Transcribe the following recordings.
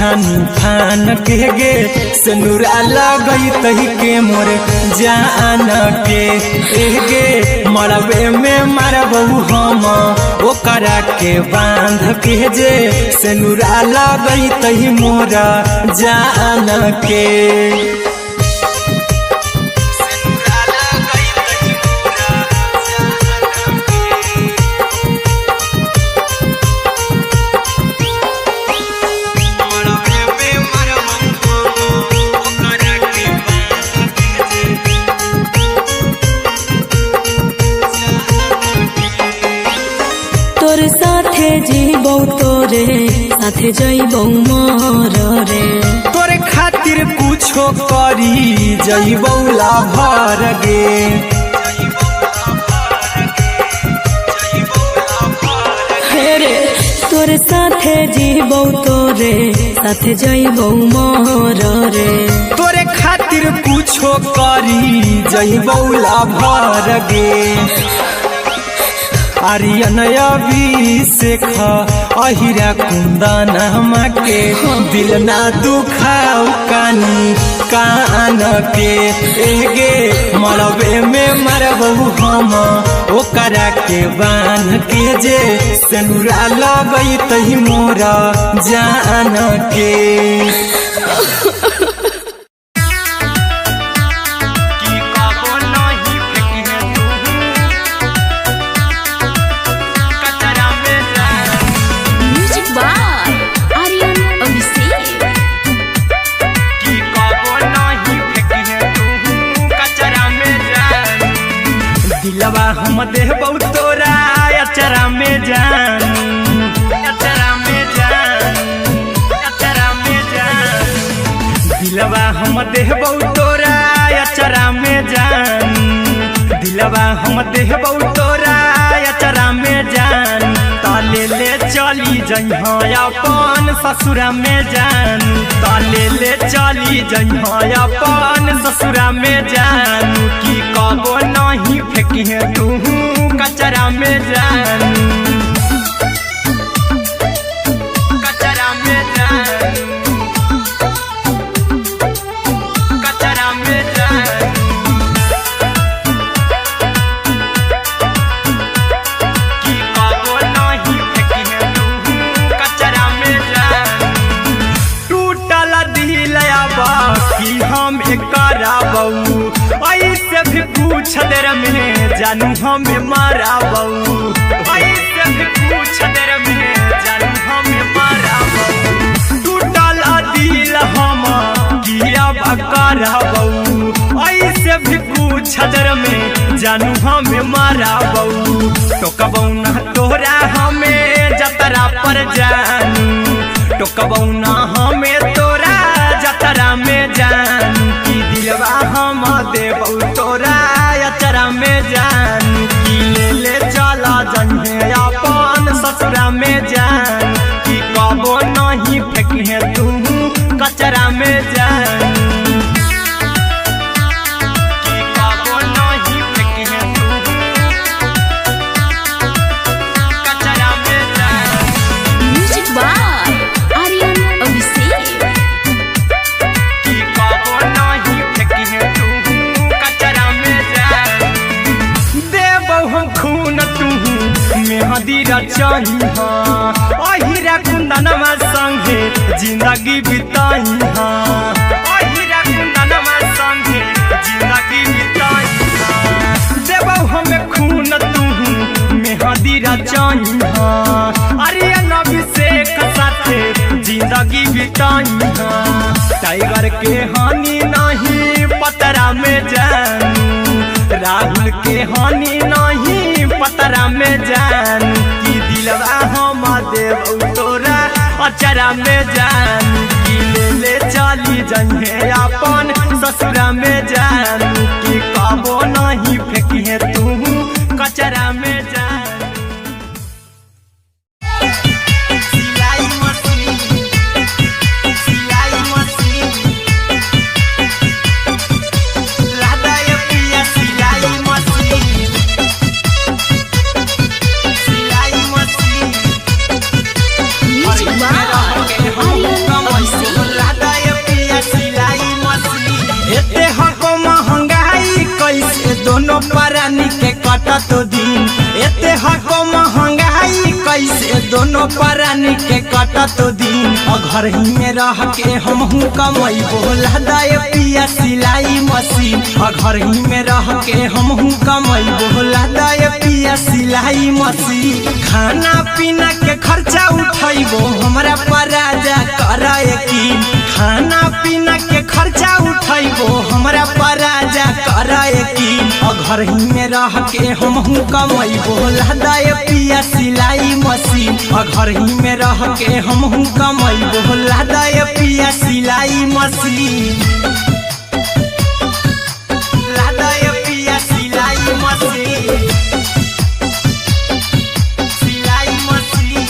फान के गे सनुरा लगई तही के मोर जान के गे मरबे में मारबहू हम ओकरा के बांध के जे सनुरा लगई तही मोर जान के जीबौ तोरे साथे जइबौ मोर रे तोरे खातिर कुछो करी जइबौ लाभर गे रे तोरे साथे जीबौ तोरे साथे जइबौ मोर रे तोरे खातिर कुछो करी जइबौ लाभर गे आर्यन अभिषेक अहिरा कुंदन के दिल ना दुखाओ कानी कान के एगे मरबे में मरबहू हम ओकरा के बांध के जे सनुरा लगई तही मोर जान के दिलवा हम देबौ तोरा अचरा में जान अचरा में जान अचरा में जान दिलवा हम देबौ तोरा अचरा में जान दिलवा हम देबौ तोरा अचरा में जान ताले ले चली जइहा अपन ससुरा में जान ताले ले चली जइहा अपन ससुरा में जान की कबो नहीं फेंकी तू कचरा में जान कचरा में जान कचरा में जान की कबो नहीं फेंकी तू कचरा में जान टूटल दिल आबा की हम कराबू ऐसे भी पूछ देर में जानू हमें माराबू ऐसे भी पूछ देर में जानू हमें माराबू टूटल दिल हम किया कराबू ऐसे भी पूछ देर में जानू हमें माराबू टोकबौ ना तोरा हमें जतरा पर जानू टोकबौ ना हमें तोरा जतरा में जानू की दिलवा हम देबौ तोरा अचरा में जान की ले चला जन्हे अपन ससुरा में जान की कबो नहीं फेंकी तू कचरा में जान की कबो नहीं फेंकी तू कचरा में जान म्यूजिक बाय आर्यन अभिषेक की कबो नहीं फेंकी तू कचरा में जान देबौ हम खून तू मेहदीरा चाहिहा अहिरा कुंदनमा संगे जिंदगी बिताईहा अहिरा कुंदनमा संगे जिंदगी बिताईहा देबौ हमें खून तू मेहदीरा चाहिहा आर्यन अभिषेक साथे जिंदगी बिताईहा टाइगर के हानि नहीं पतरा में जानू राहुल के हानि नहीं पतरा में जान की दिलवा हम देबौ तोरा अचरा में जान की ले चली जइहे अपन ससुरा में जान की कबो नहीं फेंकी तू कचरा में जान म्यूजिक बाय आर्यन कटत दिन एते हको महंगाई कैसे दोनों प्राणी के कटत दिन घर ही में रह के हमहू कमैबो लदाए पिया सिलाई मशीन घर ही में रह के हमहू कमैबो लदाए पिया सिलाई मशीन खाना पीना के खर्चा उठैबो हमरा पर राजा कराए यकीन खाना पीना के खर्चा उठैबो हमरा पर राजा कराए यकीन घर ही में रह के हमहू कमैबो लदाए पिया सिलाई मशीन घर ही में रह के हमहू कमैबो लदाए पिया सिलाई मशीन लदाए पिया सिलाई मशीन सिलाई मशीन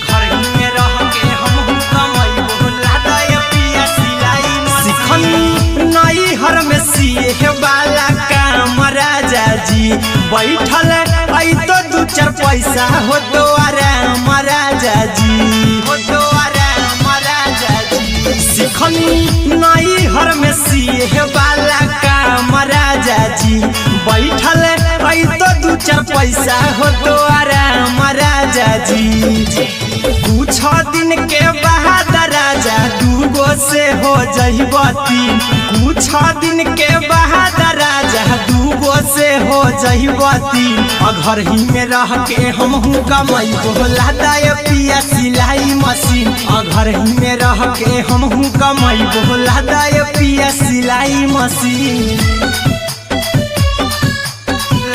घर ही में रह के हमहू कमैबो लदाए पिया सिलाई मशीन नई हर में सिए वाला काम राजा जी बैठल आई तो दू चार पैसा हो तो आराम राजा जी हो तो आराम राजा जी सिखनी नई हर में सिए वाला काम राजा जी बैठल आई तो दू चार पैसा हो तो आराम राजा जी कुछ दिन के बाद राजा दूगो से हो जइबो तीन कुछ दिन के बाद राजा दूगो से हो जइबो तीन घर ही में रह के हमहू कमैबो लदाए पिया सिलाई मशीन घर ही में रह के हमहू कमैबो लदाए पिया सिलाई मशीन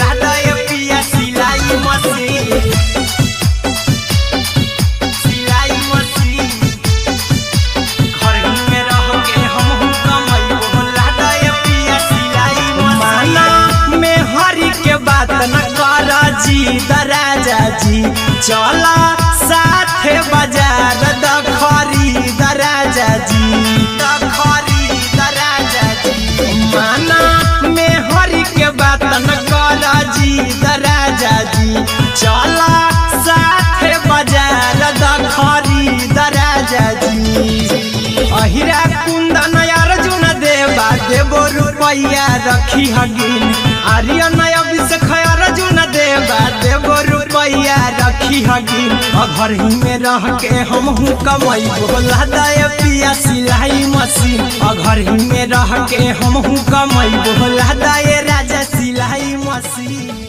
लदाए पिया सिलाई मशीन सिलाई मशीन घर ही में रह के हमहू कमैबो लदाए पिया सिलाई मशीन माना में हरी के बात न कर जी दराजा जी चला साथे बाजार द खरीद राजा जी द खरीद राजा जी माना में हरी के बात न कर जी दराजा जी चला साथे बाजार द खरीद राजा जी अहिरा कुंदन अर्जुन देवा देबो रुपैया रखी हगिन आर्यन अभिषेक अर्जुन देवा देबो रुपैया रखी हगिन घर ही में रह के हमहू कमैबो लदाए पिया सिलाई मशीन घर ही में रह के हमहू कमैबो लदाए राजा सिलाई मशीन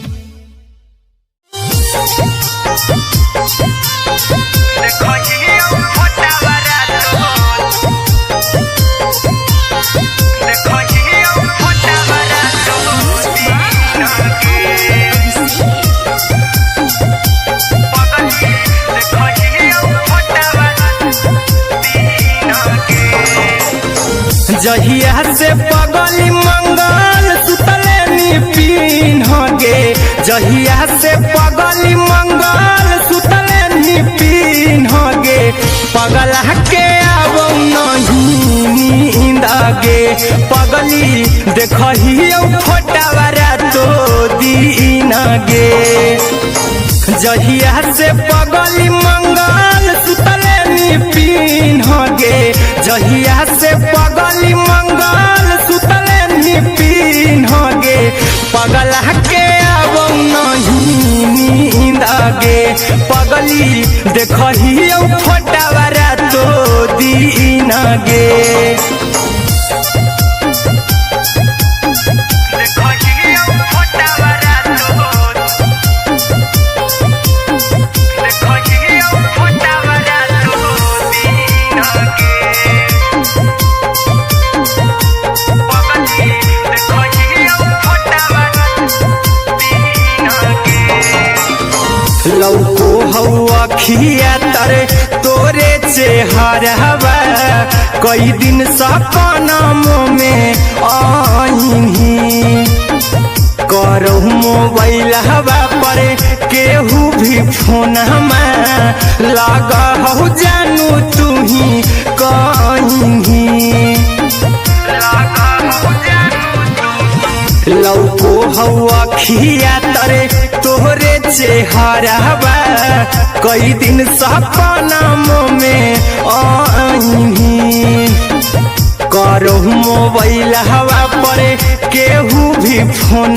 जहिया से पगली मंगल सुतले निपिन होगे जहिया से पगली मंगल सुतले निपिन होगे पगला के आवो नहीं नींद गे पगली देखहियो फोटावरा तो दीन गे जहिया से पगली मंगल सुतले निपिन होगे जहिया से पगली मंगल सुतले निपिन होगे पगला के आवो नहीं नींद गे पगली देखहियो फोटावरा तो दीन गे लौको हवा खिया तरे तोरे चेहरवा कई दिन सपनमो में आईनी करो मोबाइल हवा पर केहू भी फोन लगा हो जानू तू ही कहीं लौको हवा खिया तरे तोहरे चेहरवा कई दिन सपनमो में आईनी तोहरो मोबाइल हवा पर केहू भी फोन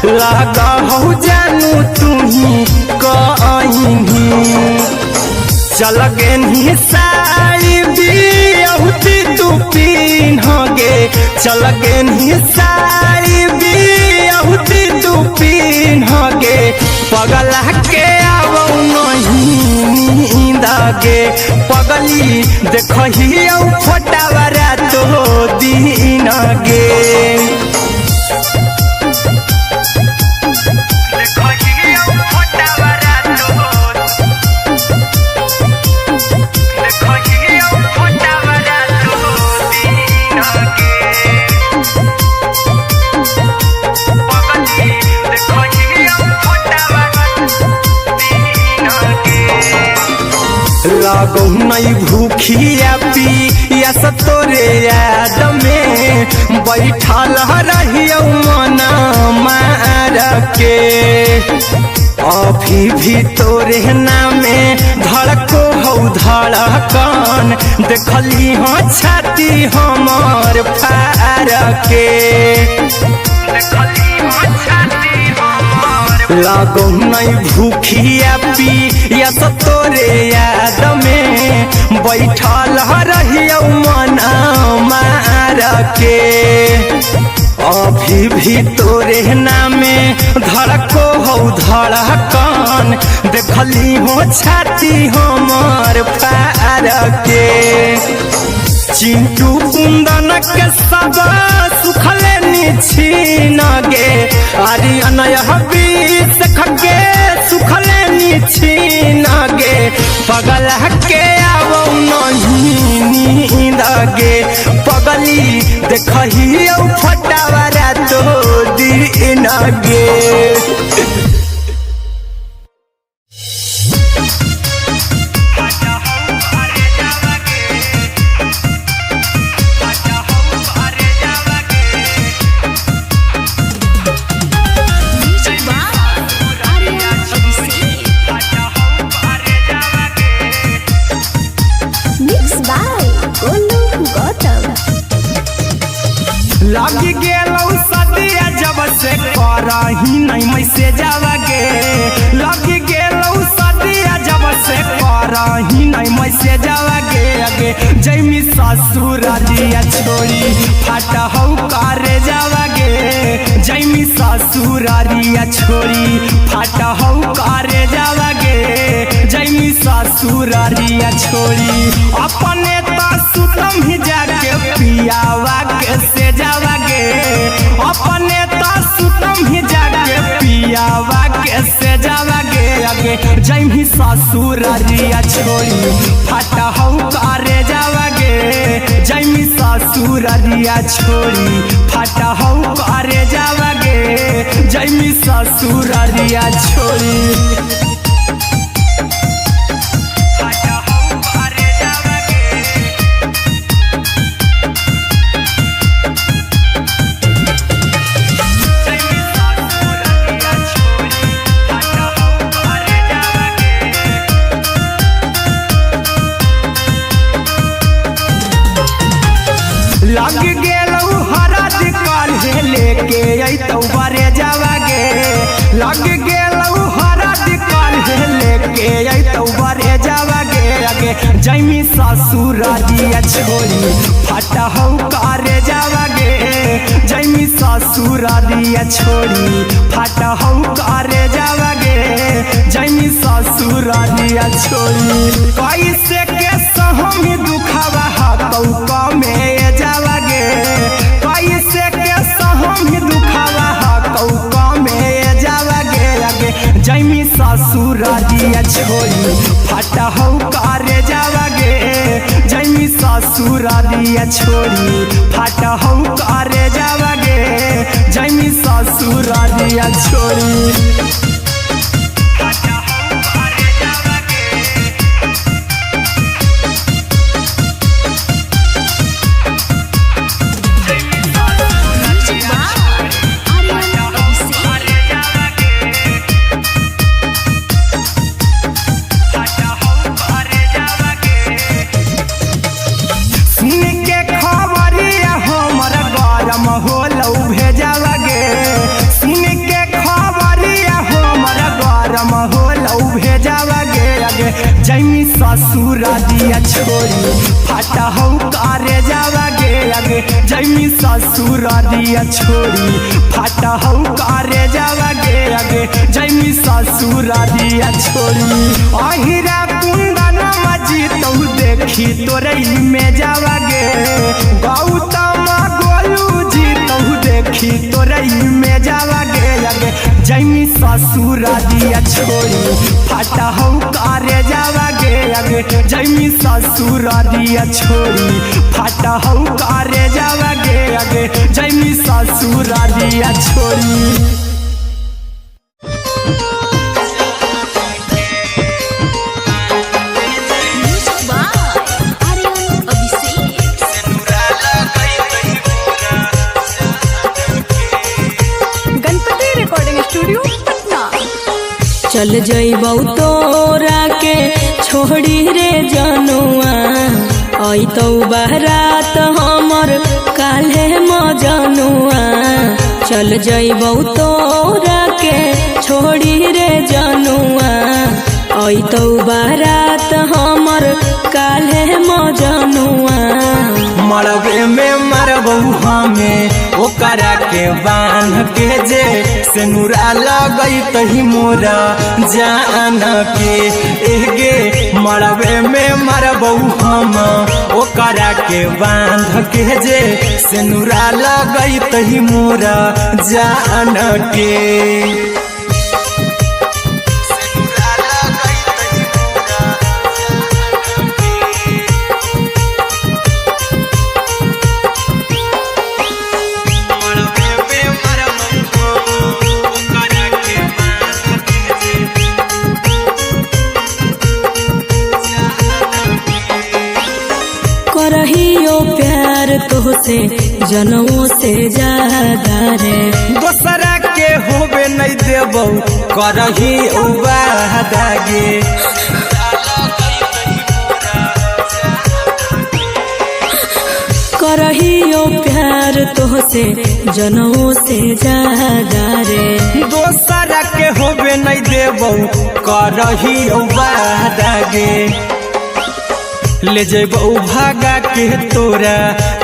लगा हो जानू तुही कहीं चल गे साड़ी बियहुती तू पिन्हगे चल गे साड़ी बियहुती तू पिन्हगे पगला के आवो नहीं नींदगे पगली देखही फोटावरा तो दिन गे लागो नहीं भूखिया पिया तोरे याद में बैठल रहियो मन मार के अभी भी तोरे नामे धड़को हो धड़कन देखली हाँ छाती हमर फार के लागो नहीं भूखिया पिया तोरे याद में बैठल रहियो मन मार के अभी भी तोरे नामे धड़को हो धड़कन देखली हो छाती हमर फार के चिंटू कुंदन के सब सुखले छीन गे आर्यन बीस खगे सुखले छीन गे पगल के आवो नहीं नींद गे पगली देखही फटावरा तो दिन गे लगी गेलौ सदिया जब से करही नहीं मैसेज आवागे लगी गेलौ सदिया जब से करही नहीं मैसेज आवागे आगे जैमी ससुरारिया छोड़ी फाटा हौ करे जावागे जैमी ससुरारिया छोड़ी फाटा हौ करे जावागे जैमी ससुरारिया छोड़ी अपने सुतम ही जाके पियावा के से जावागे अपने सुतम ही जाके पियावा के से जावागे आगे जैमी ससुरारिया छोड़ी फाटा हौ करे जावागे जैमी ससुरारिया छोड़ी फाटा हौ करे जावागे जैमी ससुरारिया छोड़ी लग गेलौ हरद काल्हे लेके अइतौ बरे जावागे लग गेलौ हरद काल्हे लेके अइतौ बरे जावागे आगे जैमी ससुरारिया छोड़ी फाटा हौ करे जावागे जैमी ससुरारिया छोड़ी फाटा हौ करे जावागे जैमी ससुरारिया छोड़ी कैसे के सहम दुखवा हतौ कमे जावागे कैसे के सहम दुखवा हतौ कमे जावागे आगे जैमी ससुरारिया छोड़ी फाटा हौ करे जावागे जैमी ससुरारिया छोड़ी फाटा हौ करे जावागे जैमी ससुरारिया छोड़ी सुन के खबर जैमी ससुर दिया छोड़ी फाटा हो करे जावा गे आगे जैमी ससुर दिया छोड़ी फाटा हो करे जावा गे आगे जैमी ससुर दिया छोड़ी अहिरा कुंदन मजी तो देखी तोरे में जावा गे गौतम गोलू जी तो देखी तोरे में जावा गे आगे जैमी ससुर दिया छोड़ी फाटा हो करे जावा गे आगे जैमी ससुर दिया छोड़ी फाटा हो करे जावा गे आगे जैमी ससुर दिया छोड़ी चल जइबौ तोरा के छोड़ी रे जनुआ अइतौ बारात हमर काल्हे मजनुआ चल जइबौ तोरा के छोड़ी रे जनुआ अइतौ बारात हमर काल्हे मजनुआ मरबे में मरबू हमें ओकरा के बांध के जे सेनुरा लगई तही मोरा जान के एगे मरबे में मरबू हम ओकरा के बांध के जे सेनुरा लगई तही मोरा जान के करहियो प्यार तोहसे जनमों से ज्यादा रे दोसरा के होबे नहीं देबौ करही वादा गे करहियो प्यार तोहसे जनमों से ज्यादा रे दोसरा के होबे नहीं देबौ करही वादा गे ले जेबौ भागा के तोरा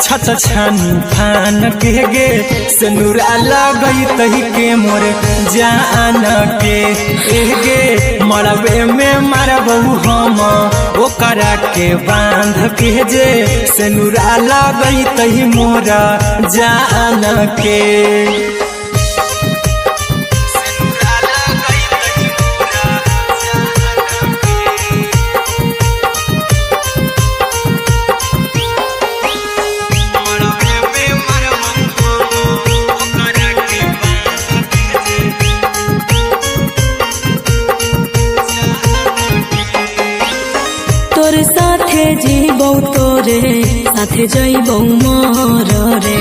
छछ छानी फान के गे सेनुरा लगई तही के मोर जान के एगे मरबे में मरबौ हम ओकरा के बांध के जे सेनुरा लगई तही मोरा जान के जीबौ तोरे साथे जइबौ मोर रे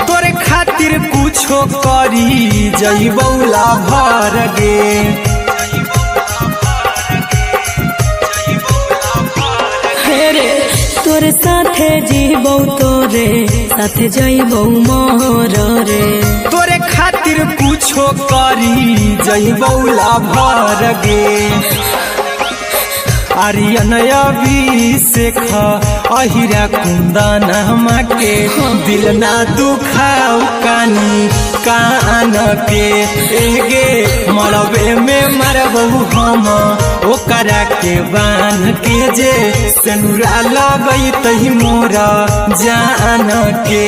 तोरे खातिर कुछो करी जइबौ लाभर गे हेरे तोरे साथे जीबौ तोरे साथे जइबौ मोर रे तोरे खातिर कुछो करी जइबौ लाभर गे आर्यन अभिषेक अहिरा कुंदन के दिल ना दुखाऊ कानी कान के एगे मरबे में मरबू हम ओकरा के बांध के जे सेनुरा लगई तही मोरा जान के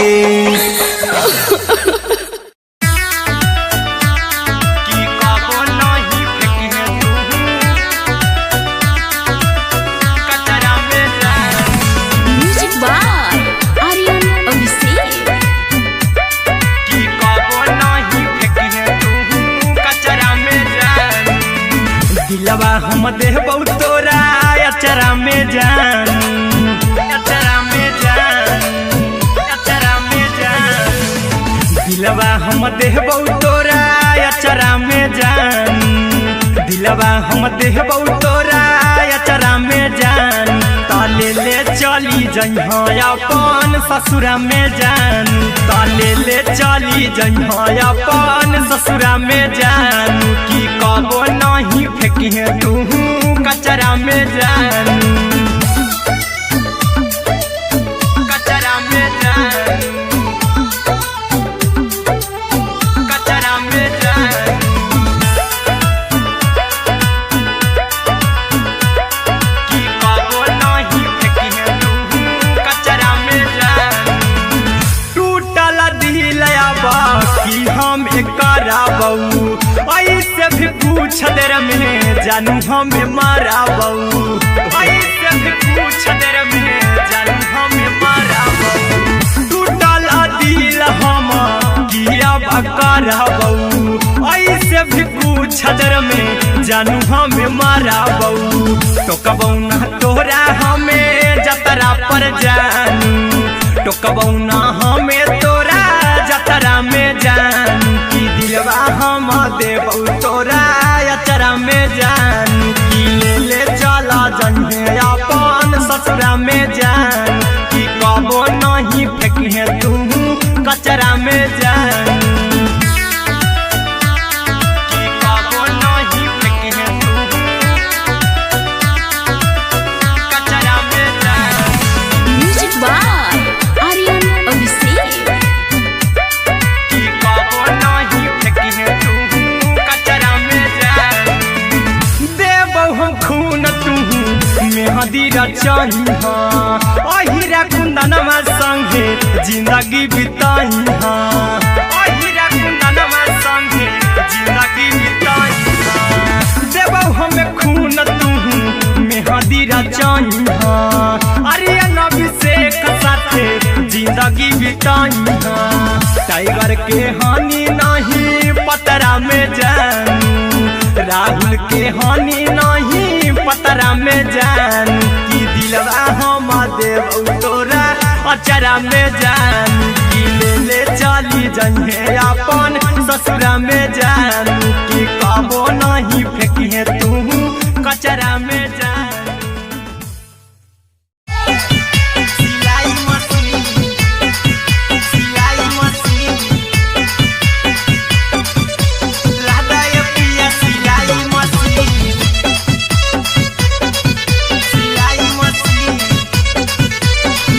दिलवा हम देबौ तोरा अचरा में जान अचरा में जान अचरा में जान दिलवा हम देबौ तोरा अचरा में जान दिलवा हम देबौ तोरा अचरा में जान ताले ले चली चली जइहा अपन ससुरा में जानू ताले ले चली जइहा अपन ससुरा में जानू की कबो नहीं फेंकिहे तू कचरा में जानू कचरा में जानू कचरा में जानू की कबो नहीं फेंकिहे तू कचरा में जानू टूटल दिल आबा कि हम कराबू ऐसे भी पूछ देर में जानू हमें माराबू ऐसे भी पूछ देर में जानू हमें माराबू टूटल दिल हम किया कराबू ऐसे भी पूछ देर में जानू हमें माराबू टोकबू ना तोरा हमें जतरा पर जानू टोकबू ना हमें तोरा जतरा में जानू की दिलवा हम देबू तोरा अचरा में जानू की ले चला जन्हे अपन ससुरा में जानू की कबो नहीं फेंकिहे तू कचरा में जानू की कबो नहीं फेंकिहे तू कचरा में जानू म्यूजिक बाय आर्यन अभिषेक की कबो नहीं फेंकिहे तू कचरा में जानू देबौ हम खून तू मेहंदी रचहिहा अहिरा कुंदनमा संगे जिंदगी बिताहिहा अहिरा कुंदनमा संगे जिंदगी बिताहिहा देबौ हम खून तू मेहंदी रचहिहा आर्यन अभिषेक साथे जिंदगी बिताहिहा टाइगर के हानि नहीं पतरा में जानू राहुल के हानि नहीं पतरा में जानू की दिलवा हम देबू तोरा अचरा में जानू की ले चली जइहे अपन ससुरा में जानू की कबो नहीं फेंकिहे तू कचरा में जानू सिलाई मशीन सिलाई मशीन लादाय पिया सिलाई मशीन सिलाई machine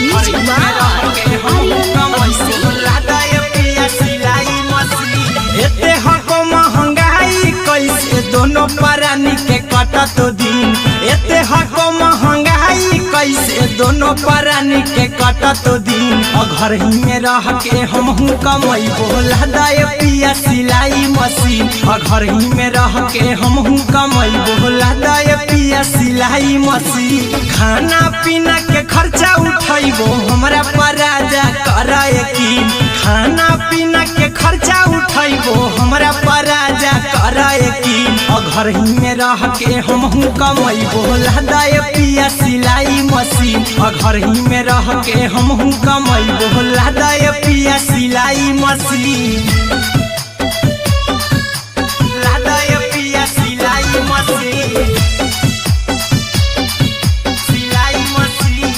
music by Aryan Abhishek लादाय पिया सिलाई मशीन एते हको महंगाई कैसे दोनों परानी के कटत दिन एते हको महंगाई कैसे दोनों परानी के कटत दिन घर ही में रह के हमहू कमैबो लादाय पिया सिलाई मशीन घर ही में रह के हमहू कमैबो लादाय पिया सिलाई मशीन खाना पीना के खर्चा उठैबो हमरा पराजा कराए की खाना पीना के खर्चा उठैबो हमरा पराजा कराए की घर ही में रह के हमहू कमैबो लादाय पिया सिलाई मशीन घर ही में रह के हमहू कमैबो लादाय पिया सिलाई मशीन लादाय पिया सिलाई मशीन सिलाई मशीन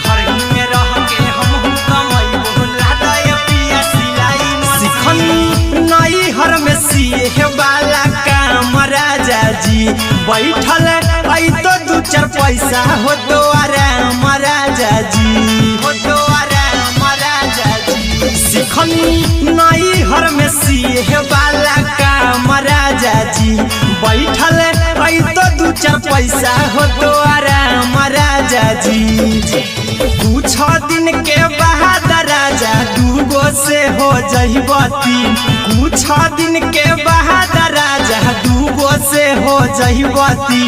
घर ही में रह के हमहू कमैबो लादाय पिया सिलाई मशीन सिखनी नई हर में सिए वाला काम राजा जी बैठल आई तो दू चार पैसा हो तो आराम राजा जी हो तो आराम राजा जी सिखनी नई हर में सिए वाला काम राजा जी बैठल आई तो दू चार पैसा हो तो आराम राजा जी कुछ दिन के बाद राजा दूगो से हो जहिबती कुछ दिन के बाद राजा दूगो से हो जहिबती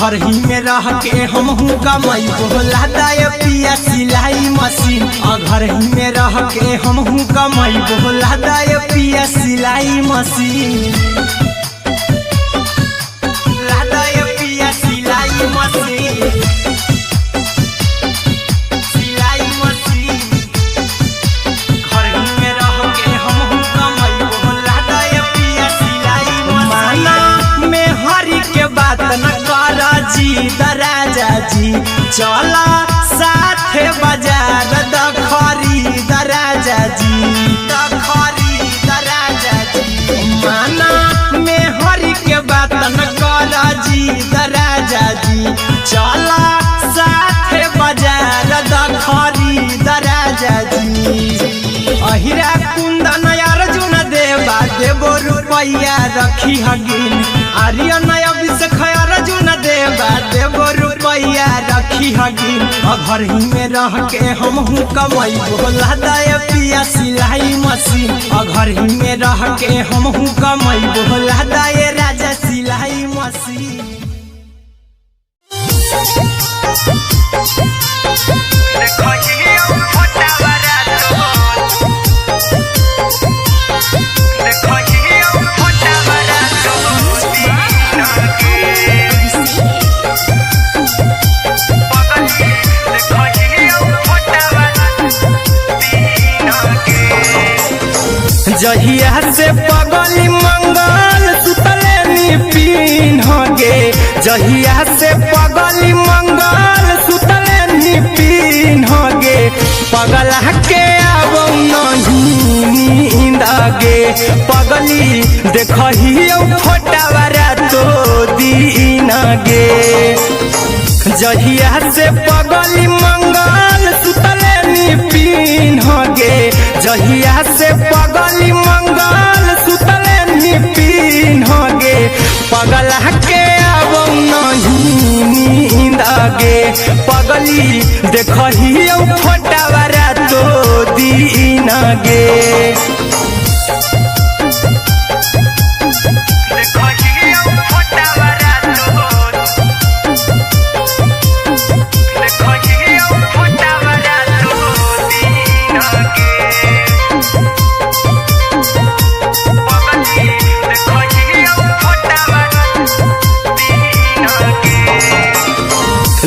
घर ही में रह के हमहू कमैबो लादाय पिया सिलाई मशीन घर ही में रह के हमहू कमैबो लादाय पिया सिलाई मशीन लादाय पिया सिलाई मशीन सिलाई मशीन घर ही में रह के हमहू कमैबो लादाय पिया सिलाई मशीन में हरी के बात न कर जी दराजा जी चला साथे बाजार द खरीद राजा जी, द खरीद राजा जी। माना में हरि के बात न कर जी द राजा जी, चला साथे बाजार द खरीद राजा जी। अहिरा कुंदन अर्जुन देवा देवो रुपैया रखी हगिन, आर्यन अभिषेक अर्जुन देवा देवो रुपैया रखी हगिन। घर ही में रह के हमहू कमाई बोला दाय पिया सिलाई मशीन, घर ही में रह के हमहू कमाई बोला दाय राजा सिलाई मशीन। जहिया से पगली मंगल सुतले निपिन गे, जहिया से पगली मंगल सुतले निपिन गे। पगला के अब नहीं नींद गे, पगली देखही फोटावा रातो दिन गे। जहिया से पगली मंगल सुतले निपिन गे, जहिया से पगली मंगल सुतले निपिन गे। पगला के अब नहीं नींद गे, पगली देखही फोटावा रातो दिन गे।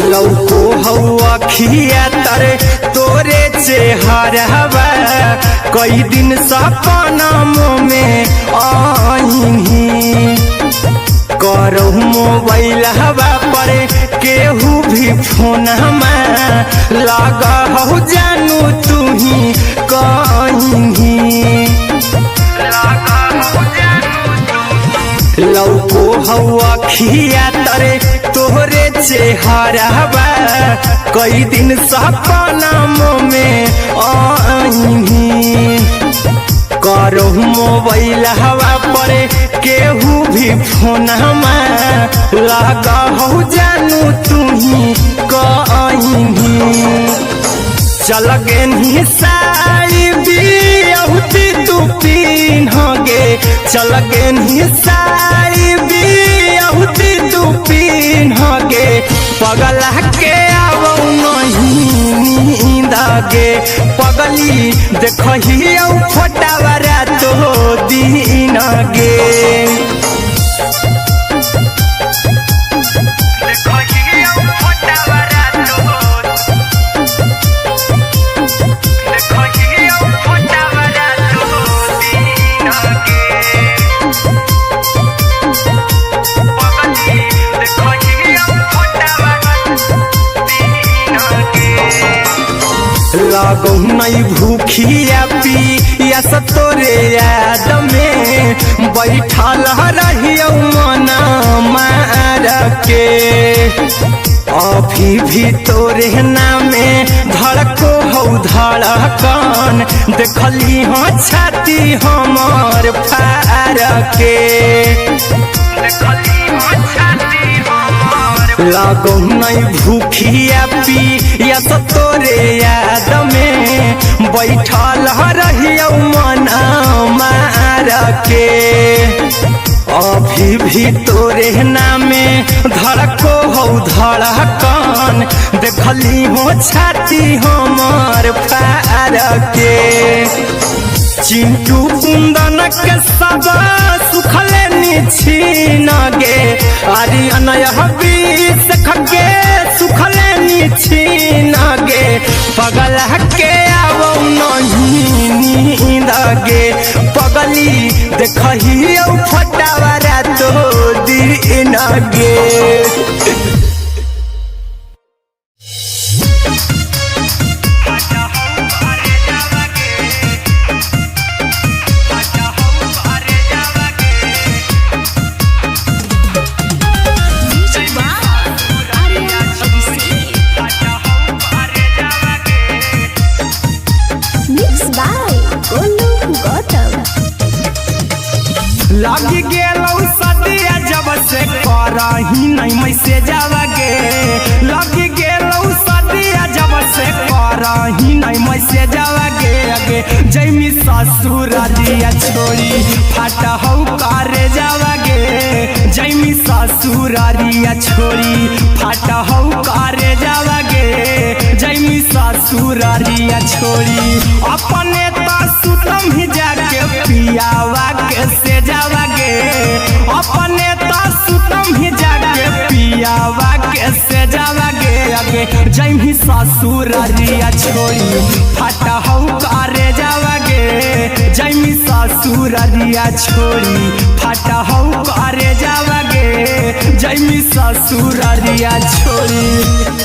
लौको हवा खिया तरे तोरे चेहरवा, कई दिन सपना में आईनी। करो मोबाइल हवा पर केहू भी फोन में लगा हो जानू तू ही कहीं। लौको हवा खिया तरे तोहरे चेहरवा, कई दिन सपना में आईनी। करो मोबाइल हवा पर केहू भी फोन में लगा हो जानू तू ही कहीं। चल गे साड़ी बियाहुती तू पीन गे, चल गे साड़ी बियाहुती तू पीन गे। पगला के अब नहीं नींद गे, पगली देखही फोटावा रातो दिन गे। लागो नहीं भूखिया पिया तोरे याद में, बैठल रहियो मना मार के। अभी भी तोरे नामे धड़को हो धड़कन, देखली हाँ छाती हमर फार के। लागो नहीं भूखिया पिया तोरे याद में, बैठल रहियो मना मार के। अभी भी तोरे नामे धड़को हो धड़कन, देखली हो छाती हमर फार के। चिंटू कुंदन के सब सुखले निछीन गे, आर्यन अभिषेक के सुखले निछीन गे। पगला के अब नहीं नींद गे, पगली देखही फोटावा रातो दिन गे। करही नहीं मैसे जावागे लगी गेलौ सदिया जब से करही नहीं मैसे जावागे आगे जैमी ससुरारिया छोड़ी फाटा हौ करे जावागे जैमी ससुरारिया छोड़ी फाटा हौ करे जावागे जैमी ससुरारिया छोड़ी अपने सुतम ही जाके पियावा के से जावागे अपने सुतम ही जाके पियावा के से जावागे आगे जैमी ससुरारिया छोड़ी फाटा हौ करे जावागे जैमी ससुरारिया छोड़ी फाटा हौ करे जावागे जैमी ससुरारिया छोड़ी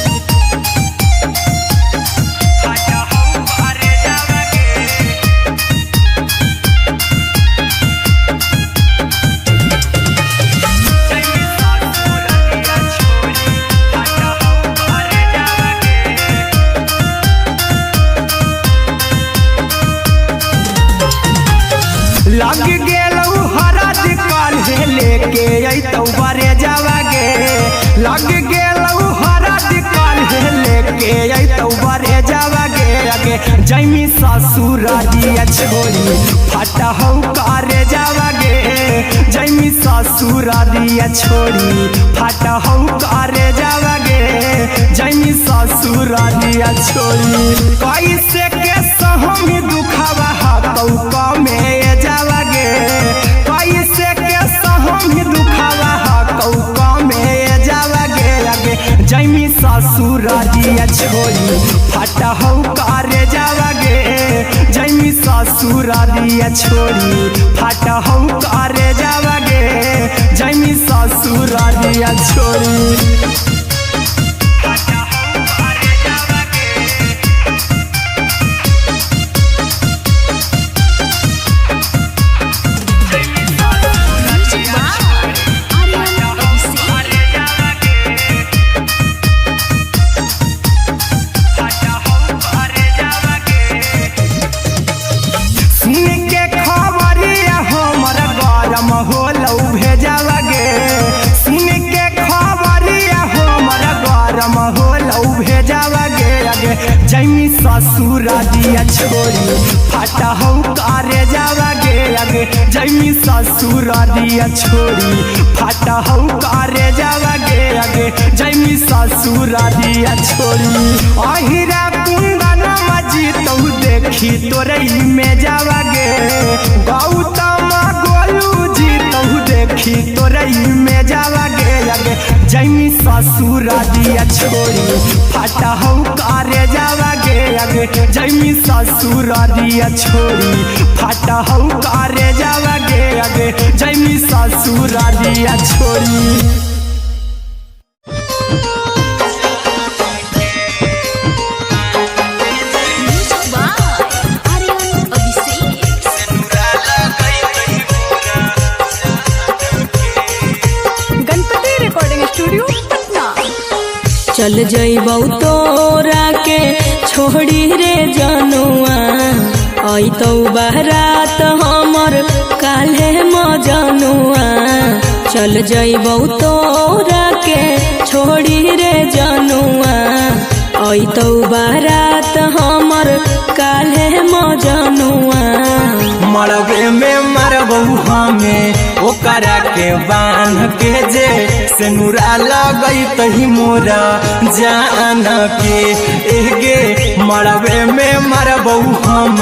लग गेलौ हरद काल्हे लेके अइतौ बरे जावागे लग गेलौ हरद काल्हे लेके अइतौ बरे जावागे आगे जैमी ससुरारिया छोड़ी फाटा हौ करे जावागे जैमी ससुरारिया छोड़ी फाटा हौ करे जावागे जैमी ससुरारिया छोड़ी कैसे के सहम दुखावा हतौ में जावागे कैसे के सहम दुखावा हतौ में जावागे आगे जैमी ससुरारिया छोड़ी फाटा हौ करे जावागे जैमी ससुरारिया छोड़ी फाटा हौ करे जावागे जैमी ससुरारिया छोड़ी जैमी ससुरारिया छोड़ी फाटा हौ करे जावागे आगे जैमी ससुरारिया छोड़ी फाटा हौ करे जावागे आगे जैमी ससुरारिया छोड़ी अहिरा कुंदन मजी तौ देखी तोरई में जावागे गौतम गोलू जी तौ देखी तोरई में जावागे आगे जैमी ससुरारिया छोड़ी फाटा हौ करे जावागे आगे जैमी ससुरारिया छोड़ी फाटा हौ करे जावागे आगे जैमी ससुरारिया छोड़ी चल जइबौ तोरा के छोड़ी रे जनुआ अइतौ बारात हमर काल्हे मजनुआ चल जइबौ तोरा के छोड़ी रे जनुआ अइतौ बारात हमर काल्हे मजनुआ मरबे में मरबौ हमें ओकरा के बांध के जे सेनुरा लगई तही मोरा जान के एगे मरबे में मरबौ हम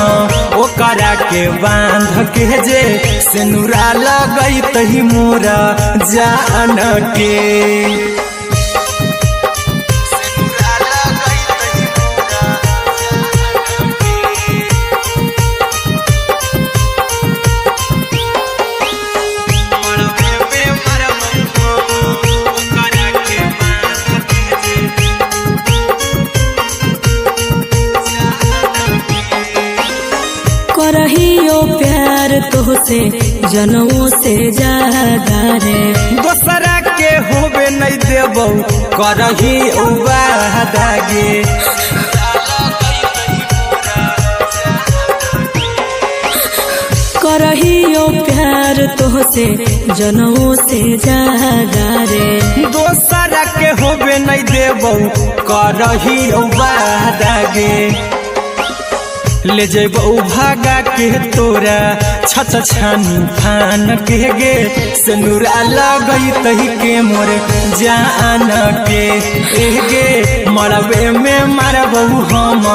ओकरा के बांध के जे सेनुरा लगई तही मोरा जान के करहियो प्यार तोहसे जनों से ज्यादा रे दोसरा के होबे नहीं देबौ करही वादागे करहियो प्यार प्यार तोहसे जनमों से ज्यादा रे। दोसरा के होबे नहीं देबो करही वादागे ले जेबो भागा के तोरा छत छानी फान के गे सिनुरा लगई तही के मोर जान के गे मरबे में मारबो हम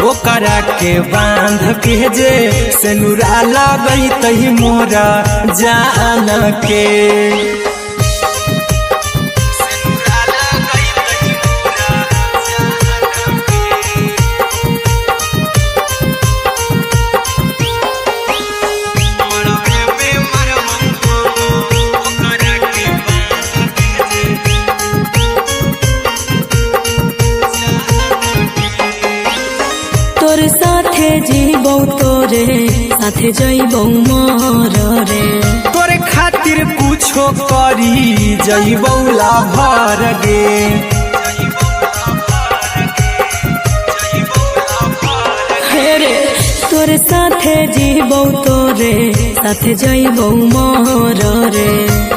ओकरा के बांध के जे सिनुरा लगई तही मोर जान के। तोर साथे जीबो तोरे साथे जइबो मर रे। तोरे खातिर कुछो करी जइबो लाभर गे हेरे तोर साथे जीबो तोरे साथे जइबो मर रे।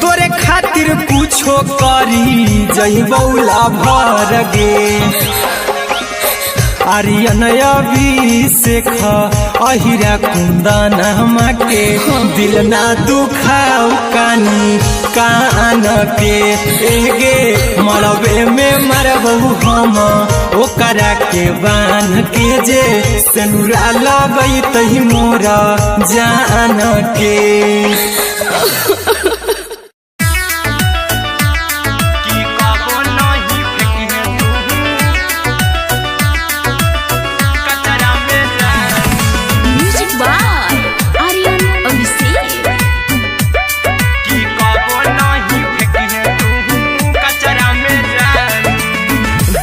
तोरे खातिर कुछो करी जइबो लाभर गे आर्यन अभिषेक अहिरा कुंदन के दिल ना दुखाओ कानी कान के गे मरबे में मरबो हम ओकरा के बान के जे सिनुरा लगई तही मोरा जान के।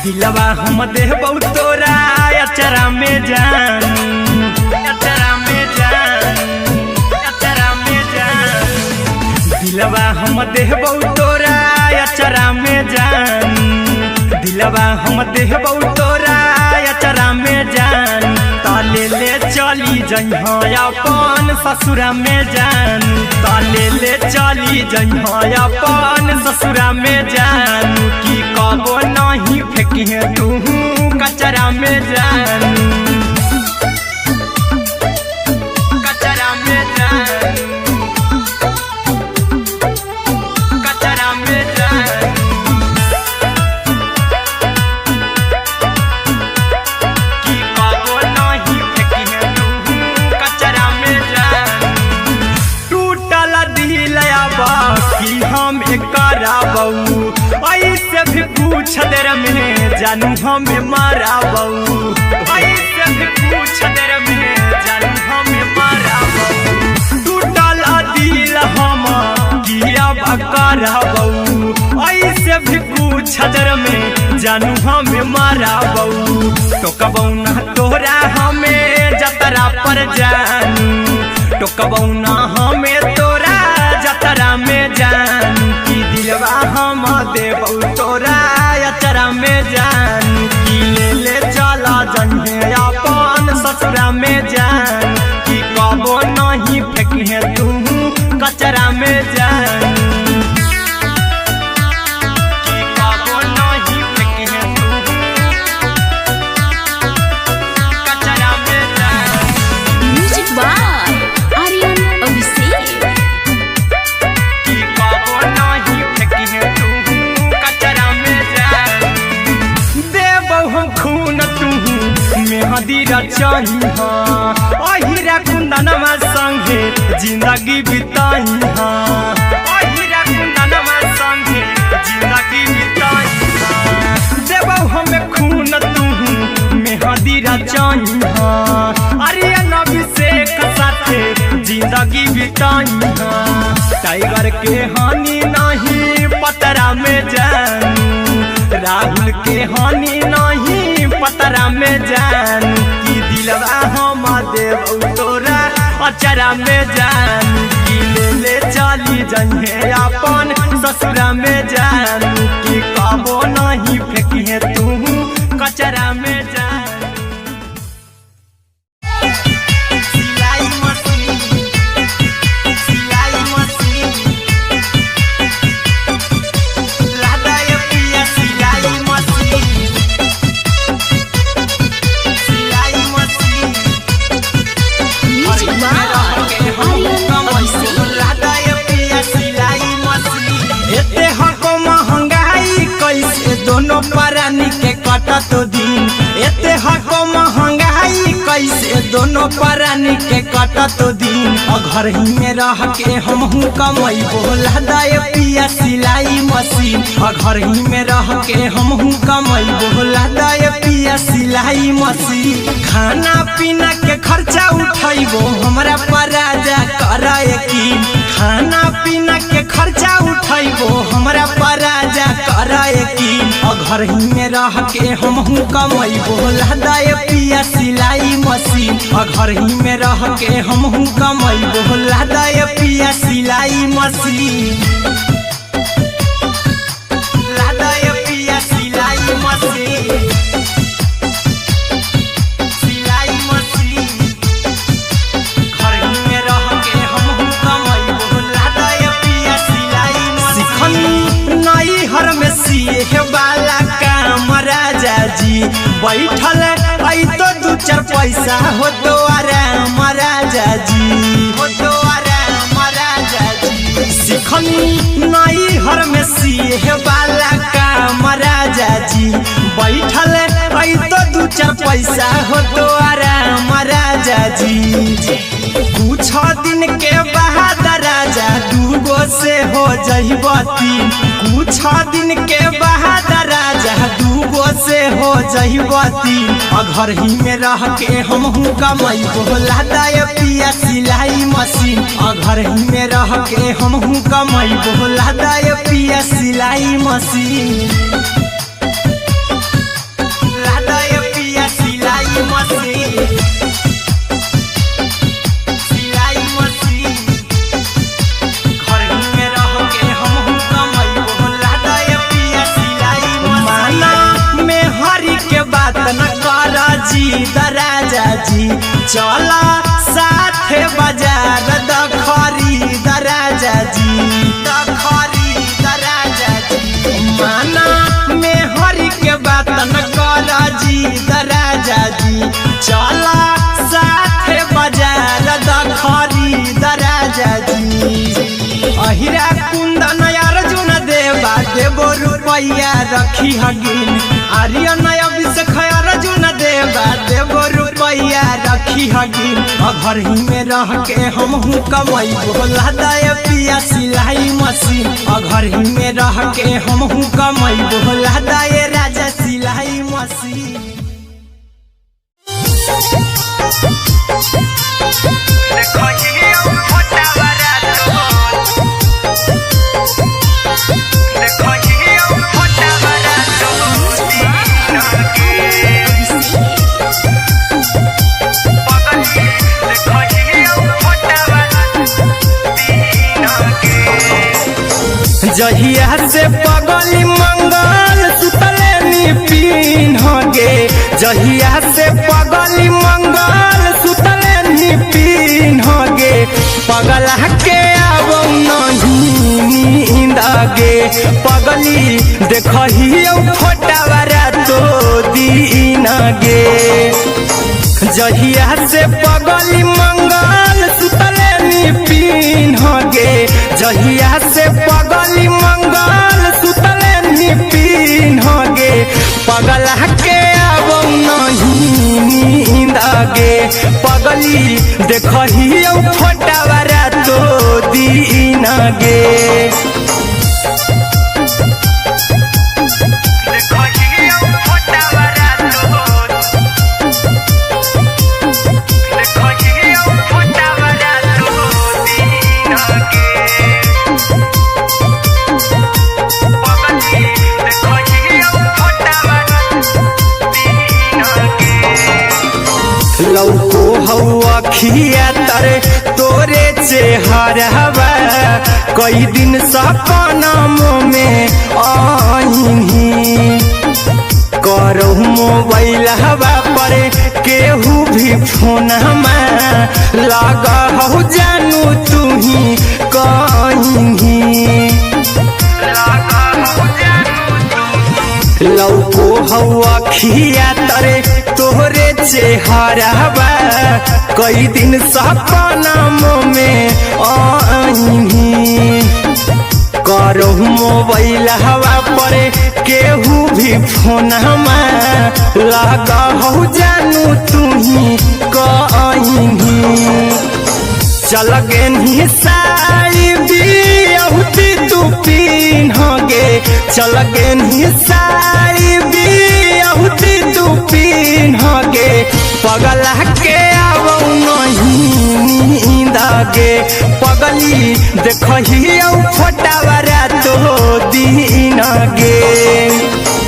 दिलवा हम देबो तोरा अचरा में जान अचरा में जान अचरा में जान दिलवा हम देबो तोरा अचरा में जान दिलवा हम देबो तोरा अचरा में जान ताले ले चली जइहा अपन ससुरा में जान ताले ले चली जइहा अपन ससुरा में जान की कबो नहीं फेंकिहे तू कचरा में जान कचरा में जान कचरा में जान की कबो नहीं फेंकिहे तू कचरा में जान टूटल दिल आबा की हम कराबू ऐसे भी पूछ देर में जानू हमें माराबू ऐसे भी पूछ देर में जानू हमें माराबू टूटल दिल हम किया कराबू ऐसे भी पूछ देर में जानू हमें माराबू टोकबू ना तोरा हमें जतरा पर जानू टोकबू ना हमें तोरा जतरा में जानू की दिलवा हम देबो तोरा अचरा में जान की ले चला जइहे अपन ससुरा में जान की कबो नहीं फेंकिहे तू कचरा में जान की कबो नहीं फेंकिहे तू कचरा में जान। Music by Aryan Abhishek. की कबो नहीं फेंकिहे तू कचरा में जान देबो हम खून तू मेहदी रचइहा अहिरा कुंदनमा संगे जिंदगी बिताइहा अहिरा कुंदनमा संगे जिंदगी बिताइहा देबो हम खून तू मेहदी रचइहा आर्यन अभिषेक साथे जिंदगी बिताइहा टाइगर के हानि नहीं पतरा में जानू राहुल के हानि नहीं पतरा में जानू की दिलवा हम देबो तोरा अचरा में जानू की ले चली जइहे अपन ससुरा में जानू की कबो नहीं फेंकिहे तू कचरा में जानू। सिलाई मशीन कटत दिन एते हको महंगाई कैसे दोनों प्राणी के कटत दिन घर ही में रह के हमहू कमाई बोला दाए पिया सिलाई मशीन घर ही में रह के हमहू कमाई बोला दाए पिया सिलाई मशीन खाना पीना के खर्चा उठाइबो हमरा पर राजा करा यकीन खाना पीना के खर्चा उठाइबो हमरा पर राजा करा यकीन घर ही में रह के हमहू कमाई बोला दाए पिया सिलाई मशीन घर ही में रह के हमहू कमाई बोला दाए पिया सिलाई मशीन लादाए पिया सिलाई मशीन सिलाई मशीन घर ही में रह के हमहू कमाई बोला दाए पिया सिलाई मशीन सिखनी नई हर में सिए वाला काम राजा जी बैठल आई तो दू चार पैसा हो तो आराम राजा जी हो तो आराम राजा जी सिखनी नई हर में सिए वाला काम राजा जी बैठल आई तो दू चार पैसा हो तो आराम राजा जी कुछ दिन के बाद राजा दूगो से हो जहिबती कुछ दिन के बाद राजा दूगो से हो जहिबती घर ही में रह के हमहू कमाई बोला दाए पिया सिलाई मशीन घर ही में रह के हमहू कमाई बोला दाए पिया सिलाई मशीन लादाए पिया सिलाई मशीन सिलाई मशीन घर ही में रह के हमहू कमाई बोला दाए पिया सिलाई मशीन में हरी के बात न कर जी दराजा जी चला साथे बाजार दखरी दराजा जी दखरी दराजा जी माना में हरी के बात न कर जी दराजा जी चला साथे बाजार दखरी दराजा जी अहिरा कुंदन अर्जुन देवा देवो रुपैया रखी हगिन आर्यन अभिषेक अर्जुन देवा देवो रुपैया रखी हगिन घर ही में रह के हमहू कमाई बोला दाए पिया सिलाई मशीन घर ही में रह के हमहू कमाई बोला दाए राजा सिलाई मशीन जहिया से पगली मंगल सुतले निपिन गे जहिया से पगली मंगल सुतले निपिन गे पगला के अब नहीं नींद गे पगली देखही फोटावारा तो दीन गे जहिया से पगली मंगल सुतले निपिन गे जहिया से पगली मंगल सुतले निपिन गे पगला के अब नहीं नींद गे पगली देखही फोटावारा तो दीन गे लौको हवा खिया तरे तोरे चेहरवा कई दिन सपनों में आईनी करो मोबाइल हवा पर केहू भी फोन लगा हो जानू तू ही कहीं लौको हवा खिया तरे तोहरे चेहरवा कई दिन सपनों में आईनी करो मोबाइल हवा पर केहू भी फोन लगा हो जानू तुम्ही कहीं चल गे साड़ी बियहुती तू पिन्हगे चल गे साड़ी बियहुती तू पिन्हगे पगला के आवौ नहीं नींदगे पगली देखही फोटावरा तो दिन गे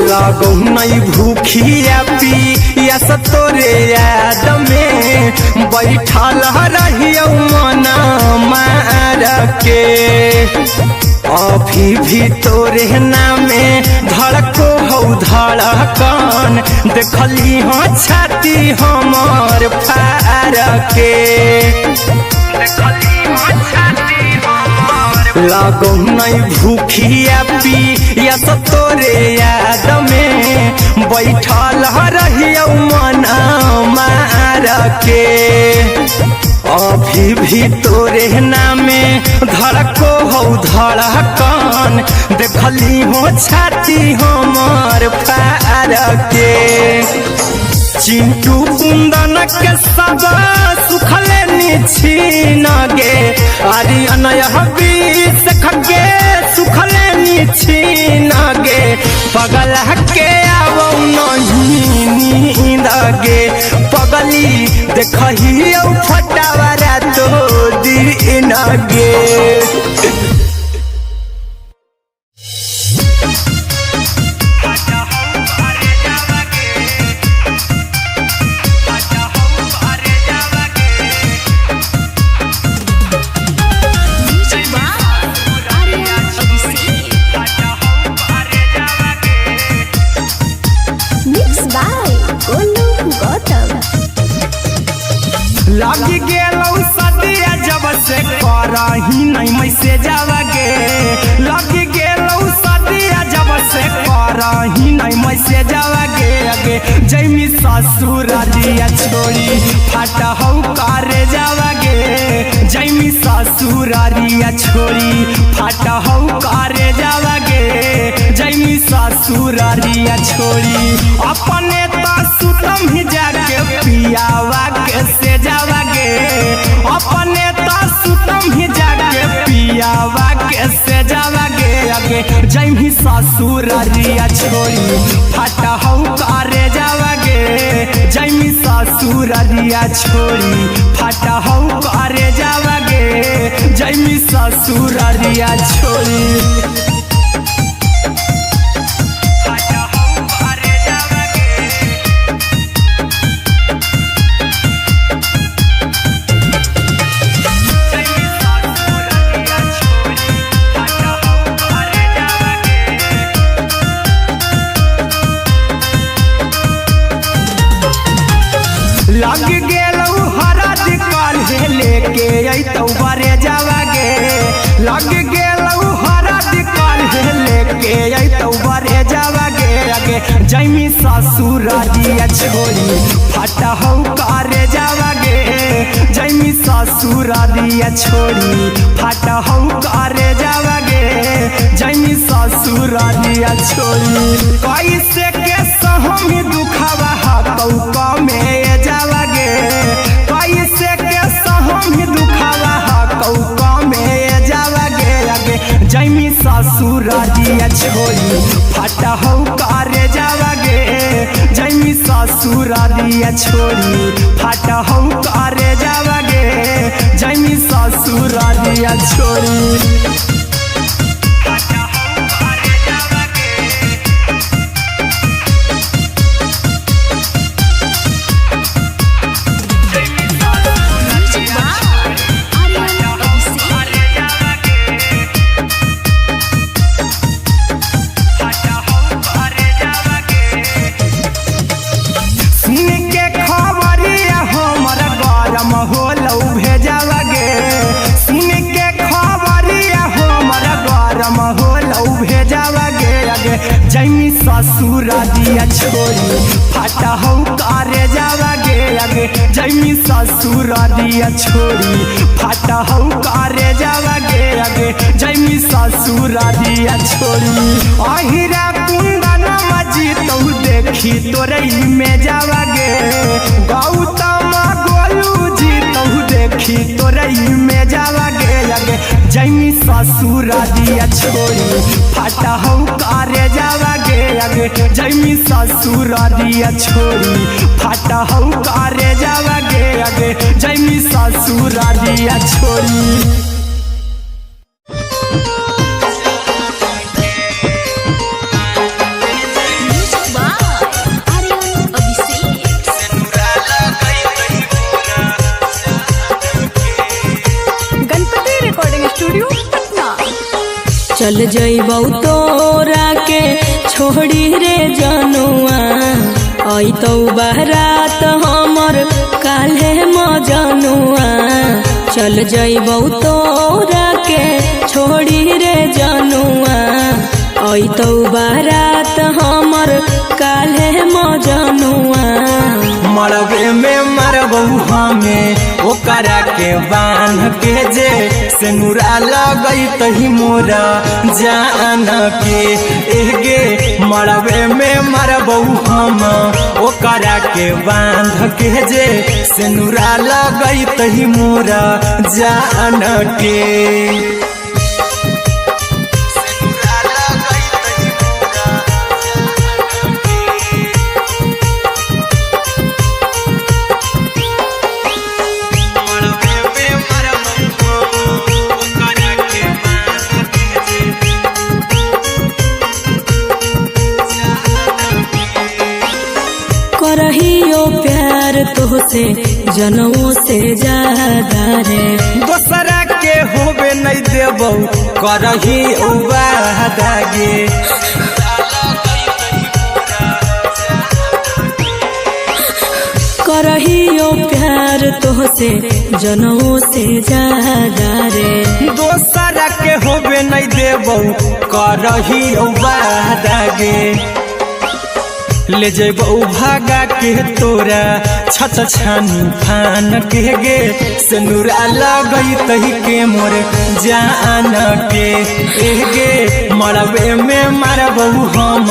लागो नहीं भूखिया पिया तोरे याद में बैठल रहियो मन मार के अभी भी तोरे नामे धड़को हो धड़कन देखली हो छाती हमर फार के लागो नहीं भूखिया पिया तोरे याद में बैठल रहियो मन मार के अभी भी तोरे नामे धड़को हो धड़कन देखली हो छाती हमर फार के चिंटू कुंदन के सब सुखले छीन गे आर्यन बीस खगे सुखले छीन गे पगला के आवो नहीं नींद गे पगली देखही फटावरा तो दिन गे लगी गेलौ सदिया जब से करही नहीं मैसे जावगे लगी गेलौ सदिया जब से करही नहीं मैसे जावगे अगे जैमी ससुरारिया छोड़ी फाटा हौ करे जावगे जैमी ससुरारिया छोड़ी फाटा हौ करे जावगे जैमी ससुरारिया छोड़ी अपने तो सुतम ही जाके पियावा के से जावगे अपने तो सुतम ही जाके पियावा के से जावगे अगे जैमी ससुरारिया छोड़ी फाटा हौ करे जावगे जैमी ससुरारिया छोड़ी फाटा हौ करे जावगे जैमी ससुरारिया छोड़ी लग गेलौ हरा दिकाल लेके अइतौ बरे जावगे लग गेलौ हरा दिकाल लेके अइतौ बरे जावगे अगे जैमी ससुरारिया छोड़ी फाटा हौ करे जावगे जैमी ससुरारिया छोड़ी फाटा हौ करे जावगे जैमी ससुरारिया छोड़ी कैसे के सहम दुखवा हकौ में जावगे कैसे के सहम दुखवा हकौ में जावगे अगे जैमी ससुरारिया छोड़ी फाटा हौ करे जावगे जैमी ससुरारिया छोड़ी फाटा हौ करे जावगे जैमी ससुरारिया छोड़ी के जैमी ससुर दिया छोड़ी फाटा हो करे जावा गे आगे जैमी ससुर दिया छोड़ी फाटा हो करे जावा गे आगे जैमी ससुर दिया छोड़ी अहिरा कुंदन मजी तो देखी तोरई में जावा गे गौतम गोलू जी तो देखी तोरई में जावा गे आगे जैमी ससुर दिया छोड़ी फाटा हो करे जावा गे आगे जैमी ससुर दिया छोड़ी फाटा हो करे जावा गे आगे जैमी ससुर दिया छोड़ी चल जइबौ तोरा के छोड़ी रे जनुआ अइतौ बारात हमर काल्हे मजनुआ चल जइबौ तोरा के छोड़ी रे जनुआ अइतौ बारात हमर काल्हे मजनुआ मरबे में मरबू हमें ओकरा के बांध के जे सेनुरा लगई तही मोरा जान के एगे मरबे में मरबू हम ओकरा के बांध के जे सेनुरा लगई तही मोरा जान के करहियो प्यार तोहसे जनों से ज्यादा रे दोसरा के होबे नहीं देबौ करही वादा गे करहियो प्यार तोहसे जनों से ज्यादा रे दोसरा के होबे नहीं देबौ करही वादा गे ले जेबौ भागा के तोरा छत छानी फान के गे सेनुरा लगई तही के मोर जान के एगे मरबे में मरबौ हम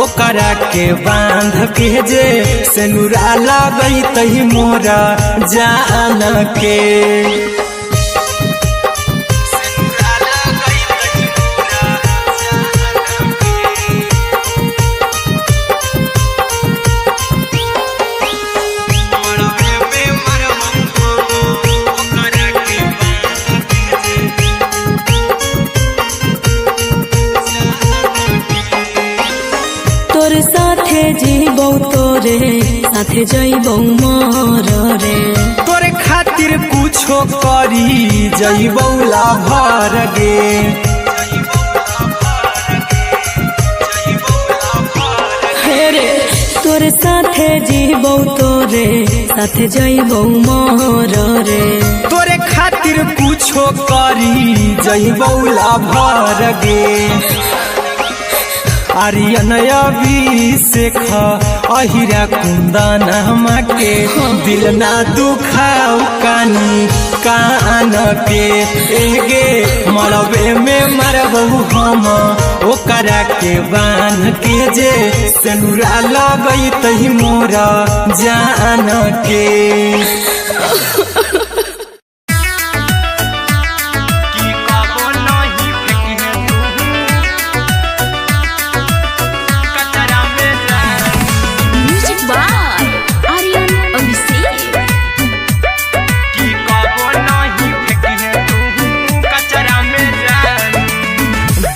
ओकरा के बांध के जे सेनुरा लगई तही मोरा जान के जीबौ तोरे साथे जइबौ मर रे तोरे खातिर कुछो करी जइबौ लाभर गे हेरे तोरे साथे जीबौ तोरे साथे जइबौ मर रे तोरे खातिर कुछो करी जइबौ लाभर गे आर्यन अभिषेक अहिरा कुंदन के दिल ना दुखाओ कानी कान के एगे मरबे में मरबौ हम ओकरा के बांध के जे सेनुरा लगई तही मोरा जान के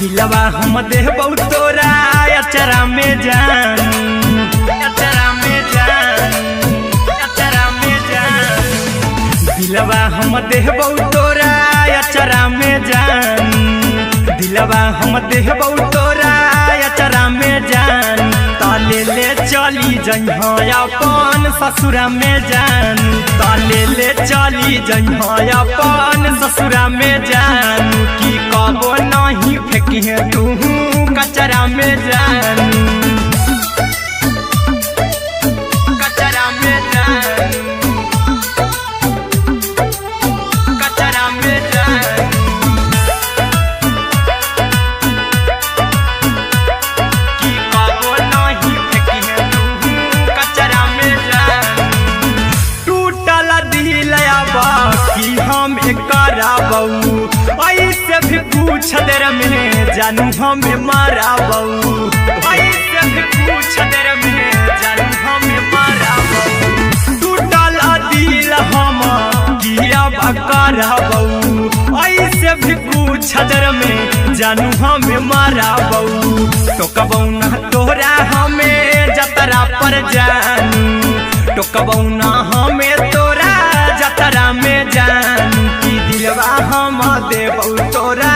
दिलवा हम देबौ तोरा अचरा में जान अचरा में जान अचरा में जान दिलवा हम देबौ तोरा अचरा में जान दिलवा हम देबौ तोरा अचरा में जान ताले ले चली जइहा अपन ससुरा में जान ताले ले चली जइहा अपन ससुरा में जान की कबो नहीं फेंकी तू कचरा में जानू, कचरा में जानू, कचरा में जानू। कि कबो नहीं फेंकी है तू कचरा में जानू। टूटल दिल आबा कि हम कराबू, ऐसे भी पूछ देर में जानू हमें माराबू, ऐसे भी पूछ देर में जानू हमें माराबू। टूटल दिल हम किया कराबू, ऐसे भी पूछ देर में जानू हमें माराबू। टोकबू ना तोरा हमें जतरा पर जानू, टोकबू ना हमें तोरा जतरा में जानू। कि दिलवा हम देबू तोरा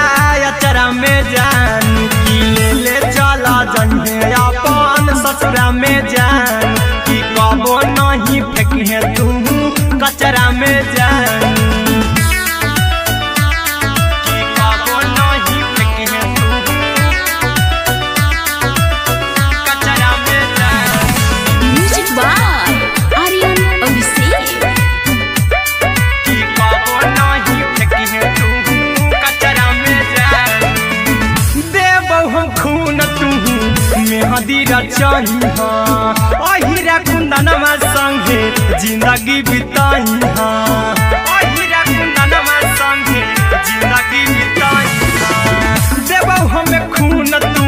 अचरा में जानू। कि ले चला जन्हे अपन ससुरा में जानू। कि कबो नहीं फेंकी तू कचरा में जानू। कि कबो नहीं फेंकी तू कचरा में जानू। Music by Aryan Abhishek. कि कबो नहीं फेंकी तू कचरा में जानू। देबौ हम खून तू मेहंदी रचाही हाँ, अहिरा कुंदनमा संगे जिंदगी बिताई हाँ, अहिरा कुंदनमा संगे जिंदगी बिताई हाँ। देबौ हमें खून तू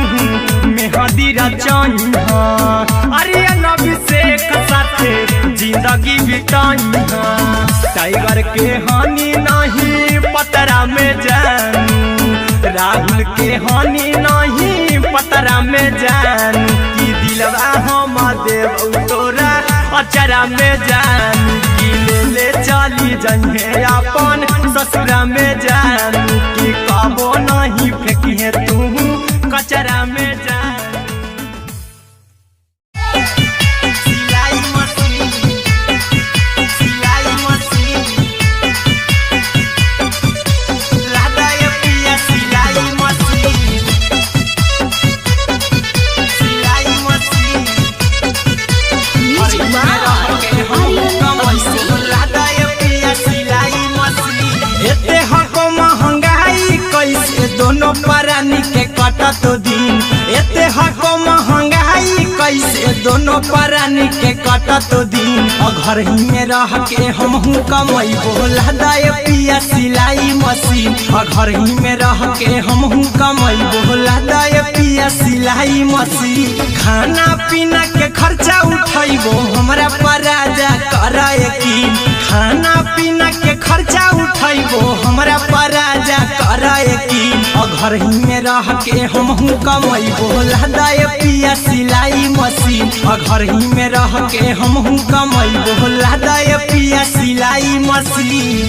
मेहंदी रचाही हाँ, आर्यन अभिषेक साथे जिंदगी बिताई हाँ। टाइगर के हानि नहीं पतरा में जानू, राहुल के हानि नहीं पतरा में जानू। कि दिलवा हम देबू तोरा अचरा में जानू। कि ले चली जन्हे अपन ससुरा में जानू। कि कबो नहीं फेंकी तू कचरा में जानू। सिलाई मशीन, सिलाई मशीन, लादा ये पिया सिलाई मशीन, सिलाई machine. Music by Aryan Abhishek. लादा ये पिया सिलाई मशीन। एते हको महंगाई कैसे दोनों परानी के कटत दिन। एते हको महंगाई कैसे दोनों परानी के कटत दिन। घर ही में रह के हमहू कमैबो लादा ये पिया सिलाई मशीन। घर ही में रह के हमहू कमैबो लादा ये पिया सिलाई मशीन। खाना पीना के खर्चा उठैबो हमरा पर राजा करा यकीन। खाना पीना के खर्चा उठैबो हमरा पर राजा करा यकीन। घर ही में रह के हमहू कमैबो लादा ये पिया सिलाई मशीन। घर ही में रह के हमहू कमैबो लादा ये पिया सिलाई मशीन।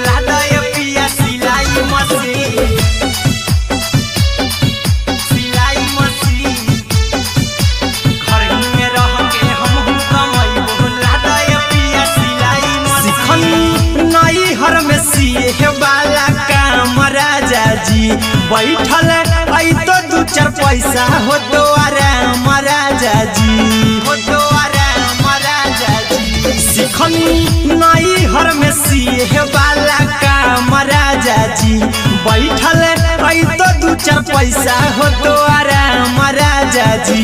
लादा ये पिया सिलाई मशीन, सिलाई मशीन। घर ही में रह के हमहू कमैबो लादा ये पिया सिलाई मशीन। सिखनी नई हर में सिए वाला काम राजा जी बैठल आई तो दू चार पैसा हो तो आराम राजा जी, हो तो आराम राजा जी। सिखनी नई हर में सिए वाला काम राजा जी बैठल आई तो दू चार पैसा हो तो आराम राजा जी।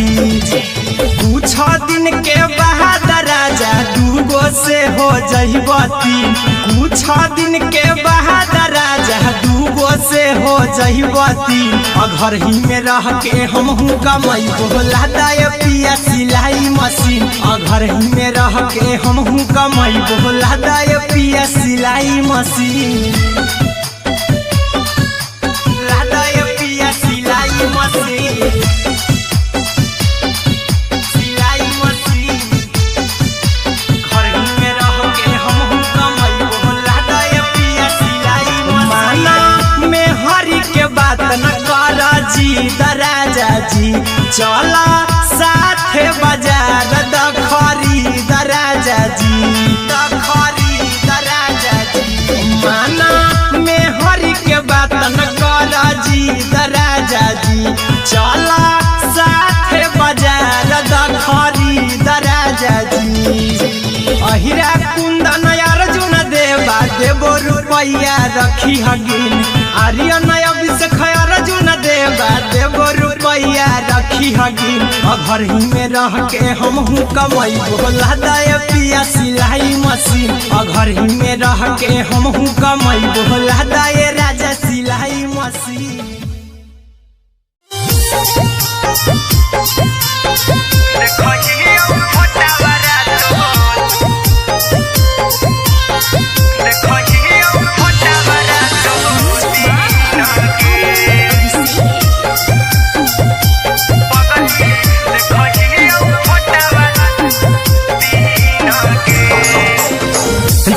कुछ दिन के बाद राजा दूगो से हो जइबो तीन। कुछ दिन के बाद राजा दूगो से हो जइबो तीन। घर ही में रह के हमहू कमैबो लादा ये पिया सिलाई मशीन। घर ही में रह के हमहू कमैबो लादा ये पिया सिलाई मशीन। लादा ये पिया सिलाई मशीन, सिलाई मशीन। घर ही में रह के हमहू कमैबो लादा ये पिया सिलाई मशीन। माना में हरी के बात न कर जी दराजा जी। चला साथे बाजार दखरी दराजा जी, दखरी दराजा जी। माना में हरी के बात न कर जी रुपया रखी हगिन आर्यन अभिषेक अर्जुन देव रुपया रखी हगिन घर ही में रह के हमहू कमाई बोला दाय पिया सिलाई मशीन घर ही में रह के हमहू कमाई बोला दाय राजा सिलाई मशीन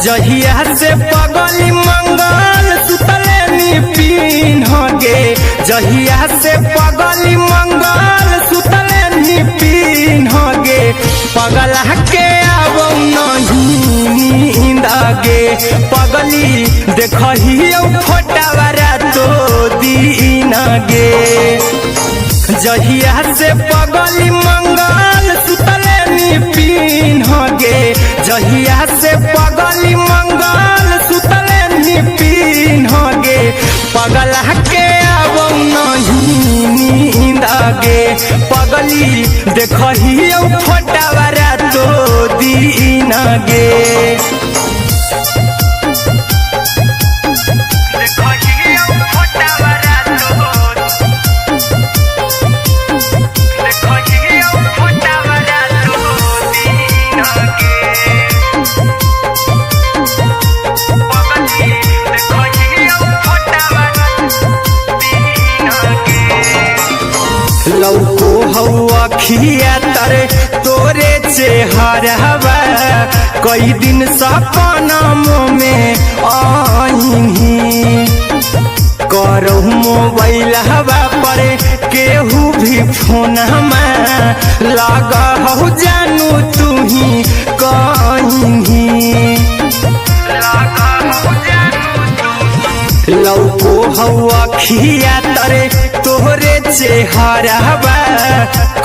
जहिया से पगली मंगल सुतले निपिन गे जहिया से पगली मंगल सुतले निपिन गे पगला के अब नहीं नींद गे पगली देखही फोटावारा तो दीन गे जहिया से पगली मंगल सुतले निपिन गे जहिया से पगली मंगल सुतले निपिन गे पगला के अब नहीं नींद गे पगली देखही फोटावारा तो दीन गे लौको हवा खिया तरे तोरे चेहरवा कई दिन सपनों में आईनी करो मोबाइल हवा पर केहू भी फोन में लगा हो जानू तू ही कहीं लौको हवा खिया तरे तोहरे चेहरवा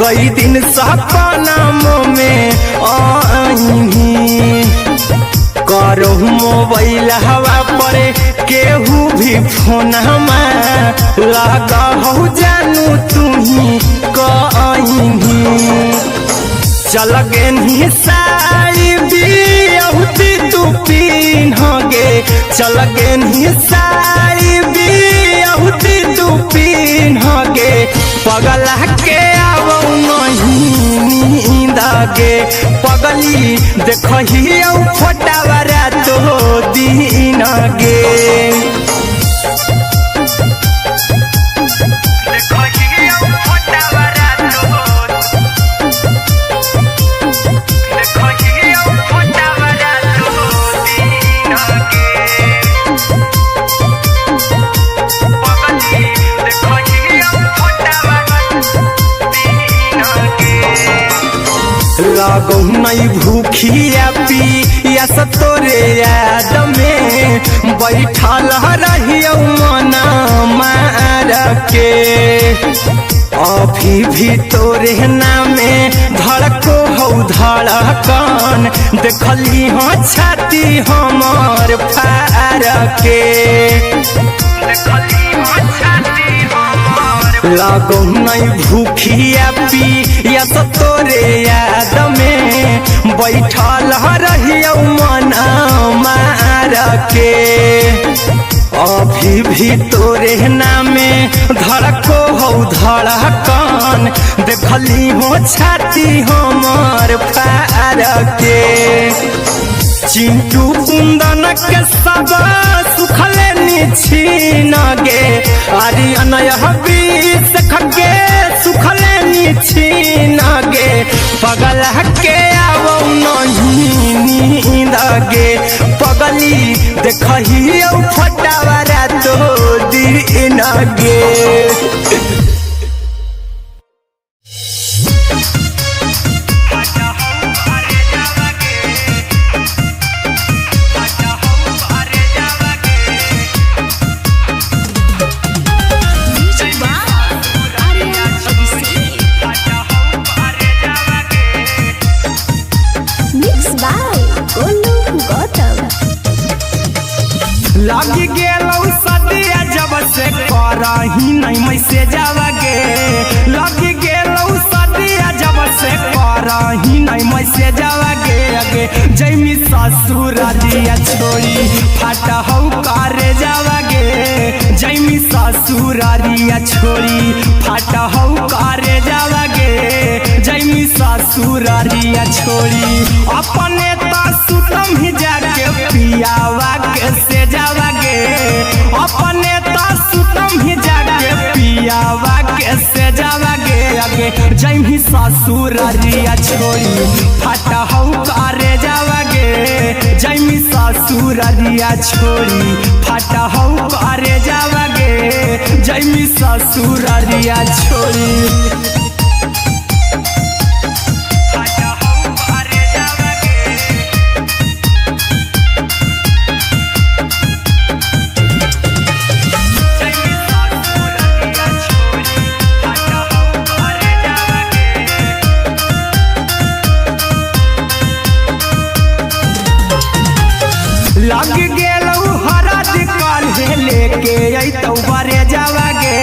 कई दिन सपनों में आईनी करो मोबाइल हवा पर केहू भी फोन में लगा हो जानू तू ही कहीं चल गे साड़ी बिहुती तू पीन गे चल गे साड़ी बिहुती तू पीन गे पगला के अब नहीं नींद गे पगली देखही फोटावारा तो दीन गे लगो नहीं भूखिया पिया तोरे याद में बैठल रहियो मना मार के अभी भी तोरे नामे धड़को हो धड़कन देखली हो छाती हमर फार के लगो नहीं भूखिया पिया तोरे याद में बैठल रहियो मना मार के अभी भी तोरे नामे धड़को हो धड़कन देखली हो छाती हमर फार के चिंटू कुंदन के सब सुखले निछीन गे आर्यन हबीस खगे सुखले निछीन गे पगला के अब नहीं नींद गे पगली देखही फटावारा तो दीन गे लागी करही नहीं मैसे जावागे लगी गेलौ सदिया जब से करही नहीं मैसे जावागे आगे जैमी ससुरारिया छोड़ी फाटा हौ करे जावागे जैमी ससुरारिया छोड़ी फाटा हौ करे जावागे जैमी ससुरारिया छोड़ी अपने सुतम ही जाके पियावा के से जावागे अपने सुतम ही जाके पियावा के से जावागे आगे जैमी ससुरारिया छोड़ी फाटा हौ करे जावागे जैमी ससुरारिया छोड़ी फाटा हौ करे जावागे जैमी ससुरारिया छोड़ी लग गेलौ हरद काल्हे लेके अइतौ बरे जावागे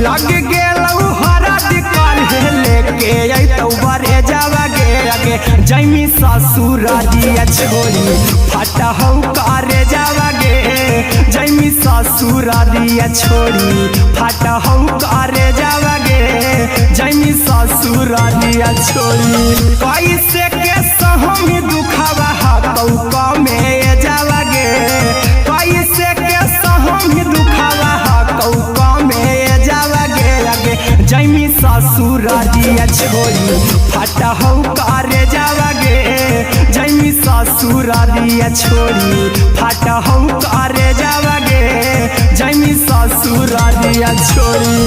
लग गेलौ हरद काल्हे लेके अइतौ बरे जावागे आगे जैमी ससुरारिया छोड़ी फाटा हौ करे जावागे जैमी ससुरारिया छोड़ी फाटा हौ करे जावागे जैमी ससुरारिया छोड़ी कैसे के सहम दुखावा हाथौ कमे जावागे कैसे के सहम दुखावा हाथौ कमे जावागे आगे जैमी ससुरारिया छोड़ी फाटा हौ करे जावागे जैमी ससुरारिया छोड़ी फाटा हौ करे जावागे जैमी ससुरारिया छोड़ी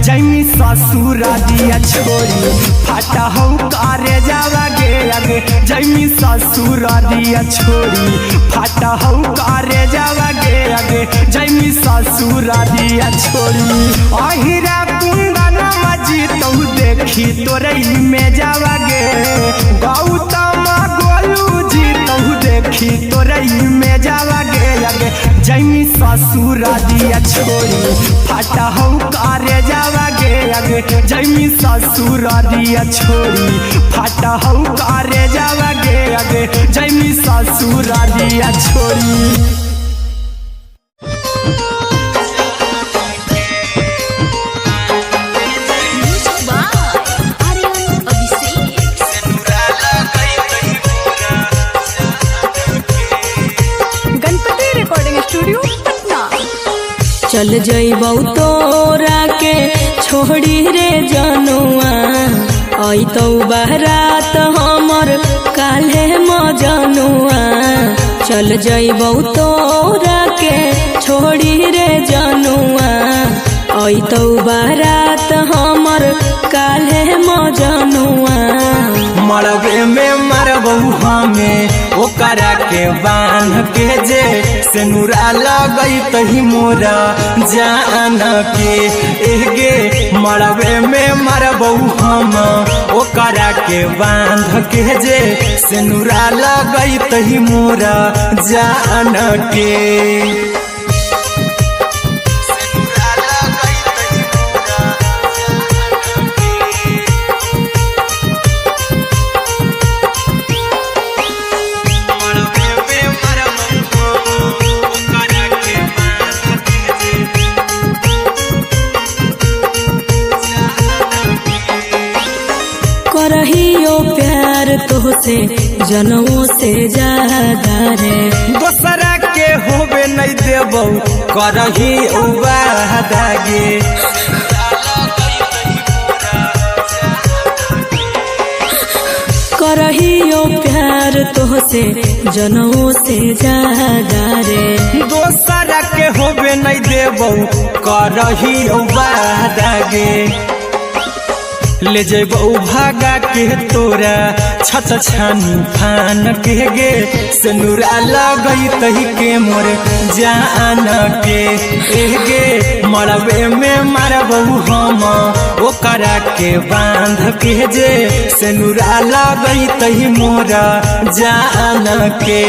जैमी ससुरारिया छोड़ी फाटा हौ करे जावागे आगे जैमी ससुरारिया छोड़ी फाटा हौ करे जावागे आगे जैमी ससुरारिया छोड़ी अहिरा कुंदन मजी तो देखी तोरई में जावागे गौतम गोलू जी तो देखी तोरई में जावागे आगे जैमी ससुरारिया छोड़ी फाटा हौ करे जावागे आगे जैमी ससुरारिया छोड़ी फाटा हौ करे जावागे आगे जैमी ससुरारिया छोड़ी चल जइबौ तोरा के छोड़ी रे जनुआ अइतौ बारात हमर काल्हे मजनुआ चल जइबौ तोरा के छोड़ी रे जनुआ अइतौ बारात हमर काल्हे मजनुआ मरबे में मरबौ हमें ओकरा के बांध के जे सेनुरा लगई तही मोरा जान के एगे मरबे में मरबौ हम ओकरा के बांध के जे सेनुरा लगई तही मोरा जान के करहियो प्यार तोहसे जनमों से ज्यादा रे दोसरा के होबे नहीं देबौ करही उबादागे करहियो प्यार तोहसे जनमों से ज्यादा रे जेबौ करही बादागे ले जेबौ भागा के तोरा छत छानी फान के गे सनुरा लगई तही के मोर जान के गे मरबे में मारबौ हम ओकरा के बांध के जे सनुरा लगई तही मोर जान के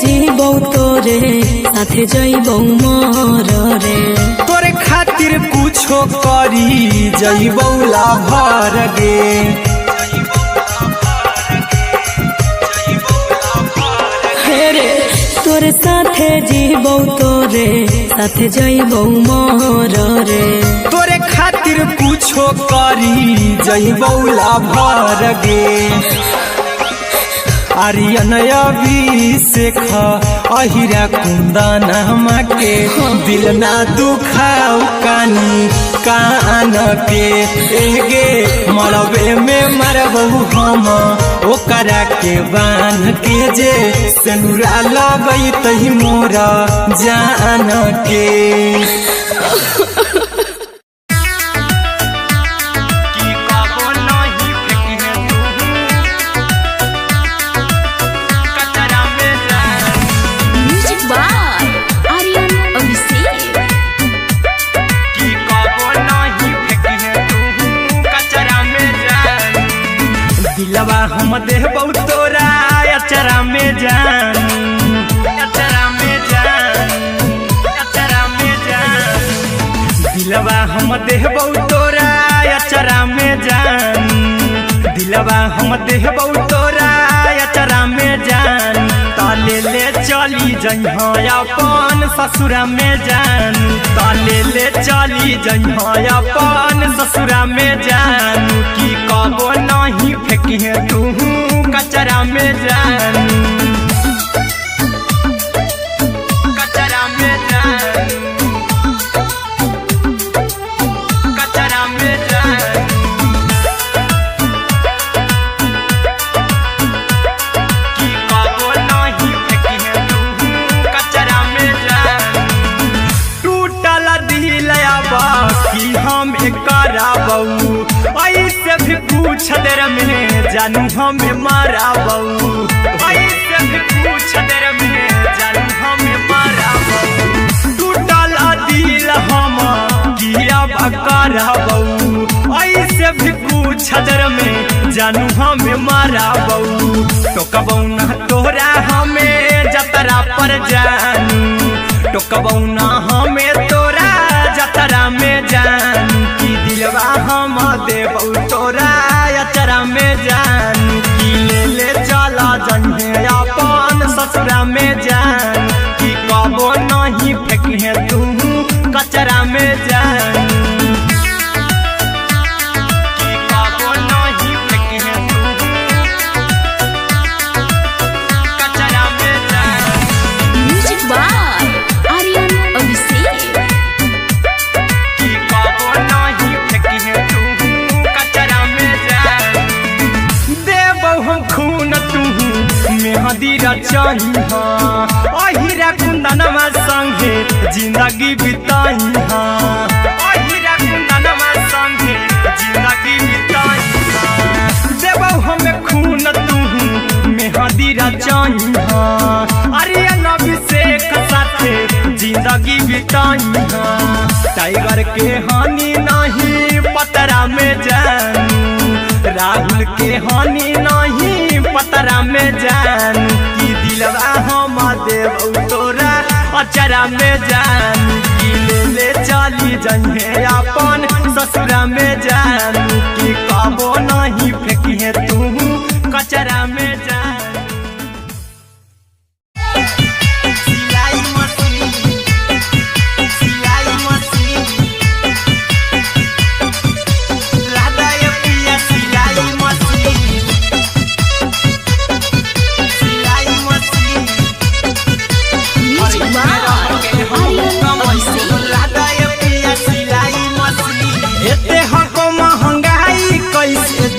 जीबौ तोरे साथे जइबौ मोर रे तोरे खातिर कुछो करी जइबौ लाभर गे रे तोरे साथे जीबौ तोरे साथे जइबौ मोर रे तोरे खातिर कुछो करी जइबौ लाभर गे आर्यन अभिषेक अहिरा कुंदन के दिल ना दुखाऊ कानी कान के गे मरबे में मरबौ हम ओकरा के बांध के जे सनुरा लगई तही मोर जान के दिलवा हम देबौ तोरा अचरा में जान अचरा में जान अचरा में जान दिलवा हम देबौ तोरा अचरा में जान दिलवा हम देबौ तोरा अचरा में जान ताले ले चली जइहा अपन ससुरा में जान ताले ले चली जइहा अपन ससुरा में जान की कबो नहीं फेंकिहे तू कचरा में जान कचरा में जान कचरा में जान की कबो नहीं फेंकिहे तू कचरा में जान टूटल दिल आबा की हम कराबौ ऐसे भी पूछ देर में जानू हमें माराबौ ऐसे भी पूछ देर में जानू हमें माराबौ टूटल दिल हम किया कराबौ ऐसे भी पूछ देर में जानू हमें माराबौ टोकबौ ना तोरा हमें जतरा पर जानू टोकबौ ना हमें तोरा जतरा में जानू की दिलवा हम देबौ तोरा अचरा में जानू की ले चला जन्हे अपन ससुरा में जान की कबो नहीं फेंकिहे तू कचरा में जानू की कबो नहीं फेंकिहे तू कचरा में जान म्यूजिक बाय आर्यन अभिषेक की कबो नहीं फेंकिहे तू कचरा में जान देबौ हम खून तू मेहदी रचही अहिरा कुंदनमा संगे जिंदगी बिताई अहिरा कुंदनमा संगे जिंदगी बिताई देबौ हमें खून तू मेहदी रचही आर्यन अभिषेक साथे जिंदगी बिताई टाइगर के हानि नहीं पतरा में जानू राहुल के हानि नहीं पतरा में जानू की दिलवा हम देबौ तोरा अचरा में जानू की ले चली जइहे अपन ससुरा में जानू की कबो नहीं फेंकिहे तू कचरा में जानू सिलाई मशीन राधा ये पिया सिलाई मशीन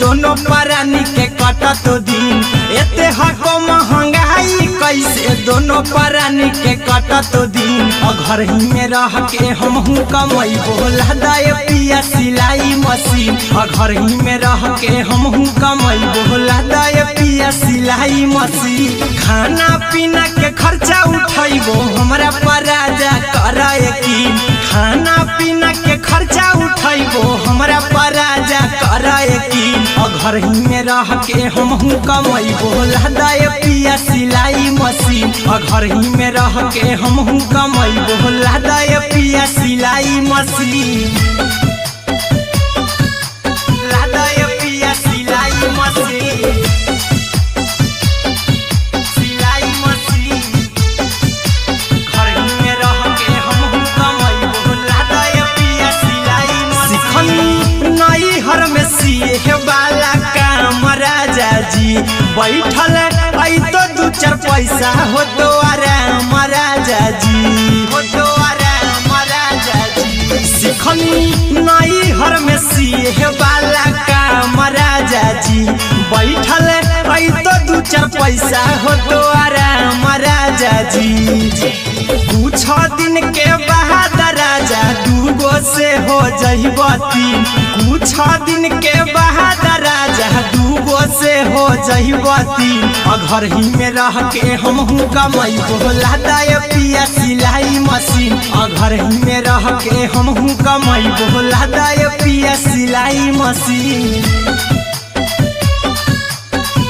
दोनों प्राणी के कटत दिन एते हको महंगाई कैसे दोनों प्राणी के कटत दिन घर ही में रह के हमहू कमाई बोला दाए पिया सिलाई मशीन घर ही में रह के हमहू कमाई बोला दाए पिया सिलाई मशीन खाना पीना के खर्चा उठाइबो हमरा पर राजा कराए की खाना पीना के खर्चा उठाइबो हमरा पर राजा कराए की घर ही में रह के हमहू कमाई बोला दाए पिया सिलाई मशीन घर ही में रह के हमहू कमाई बोला दाए पिया सिलाई मशीन लादाए पिया सिलाई मशीन सिलाई मशीन घर ही में रह के हमहू कमाई बोला दाए पिया सिलाई मशीन नई हर में सिए वाला काम राजा जी बैठल आई तो दू चार पैसा हो तो आराम राजा जी हो तो आराम राजा जी सिखनी नई हर में सिए वाला काम राजा जी बैठल आई तो दू चार पैसा हो तो आराम राजा जी कुछ दिन के बाद राजा दूगो से हो जहिबती कुछ दिन के बाद राजा दूगो से हो जहिबती घर ही में रह के हमहू कमाई बोला दाए पिया सिलाई मशीन घर ही में रह के हमहू कमाई बोला दाए पिया सिलाई मशीन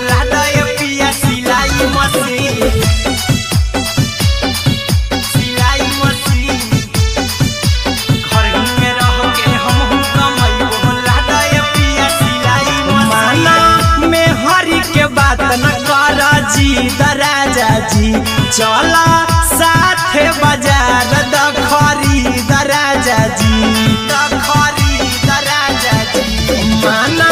लादाए पिया सिलाई मशीन सिलाई मशीन घर ही में रह के हमहू कमाई बोला दाए पिया सिलाई मशीन में हरी के बात न कर जी दराजा जी चला साथे बाजार दखरी दराजा जी दखरी दराजा जी माना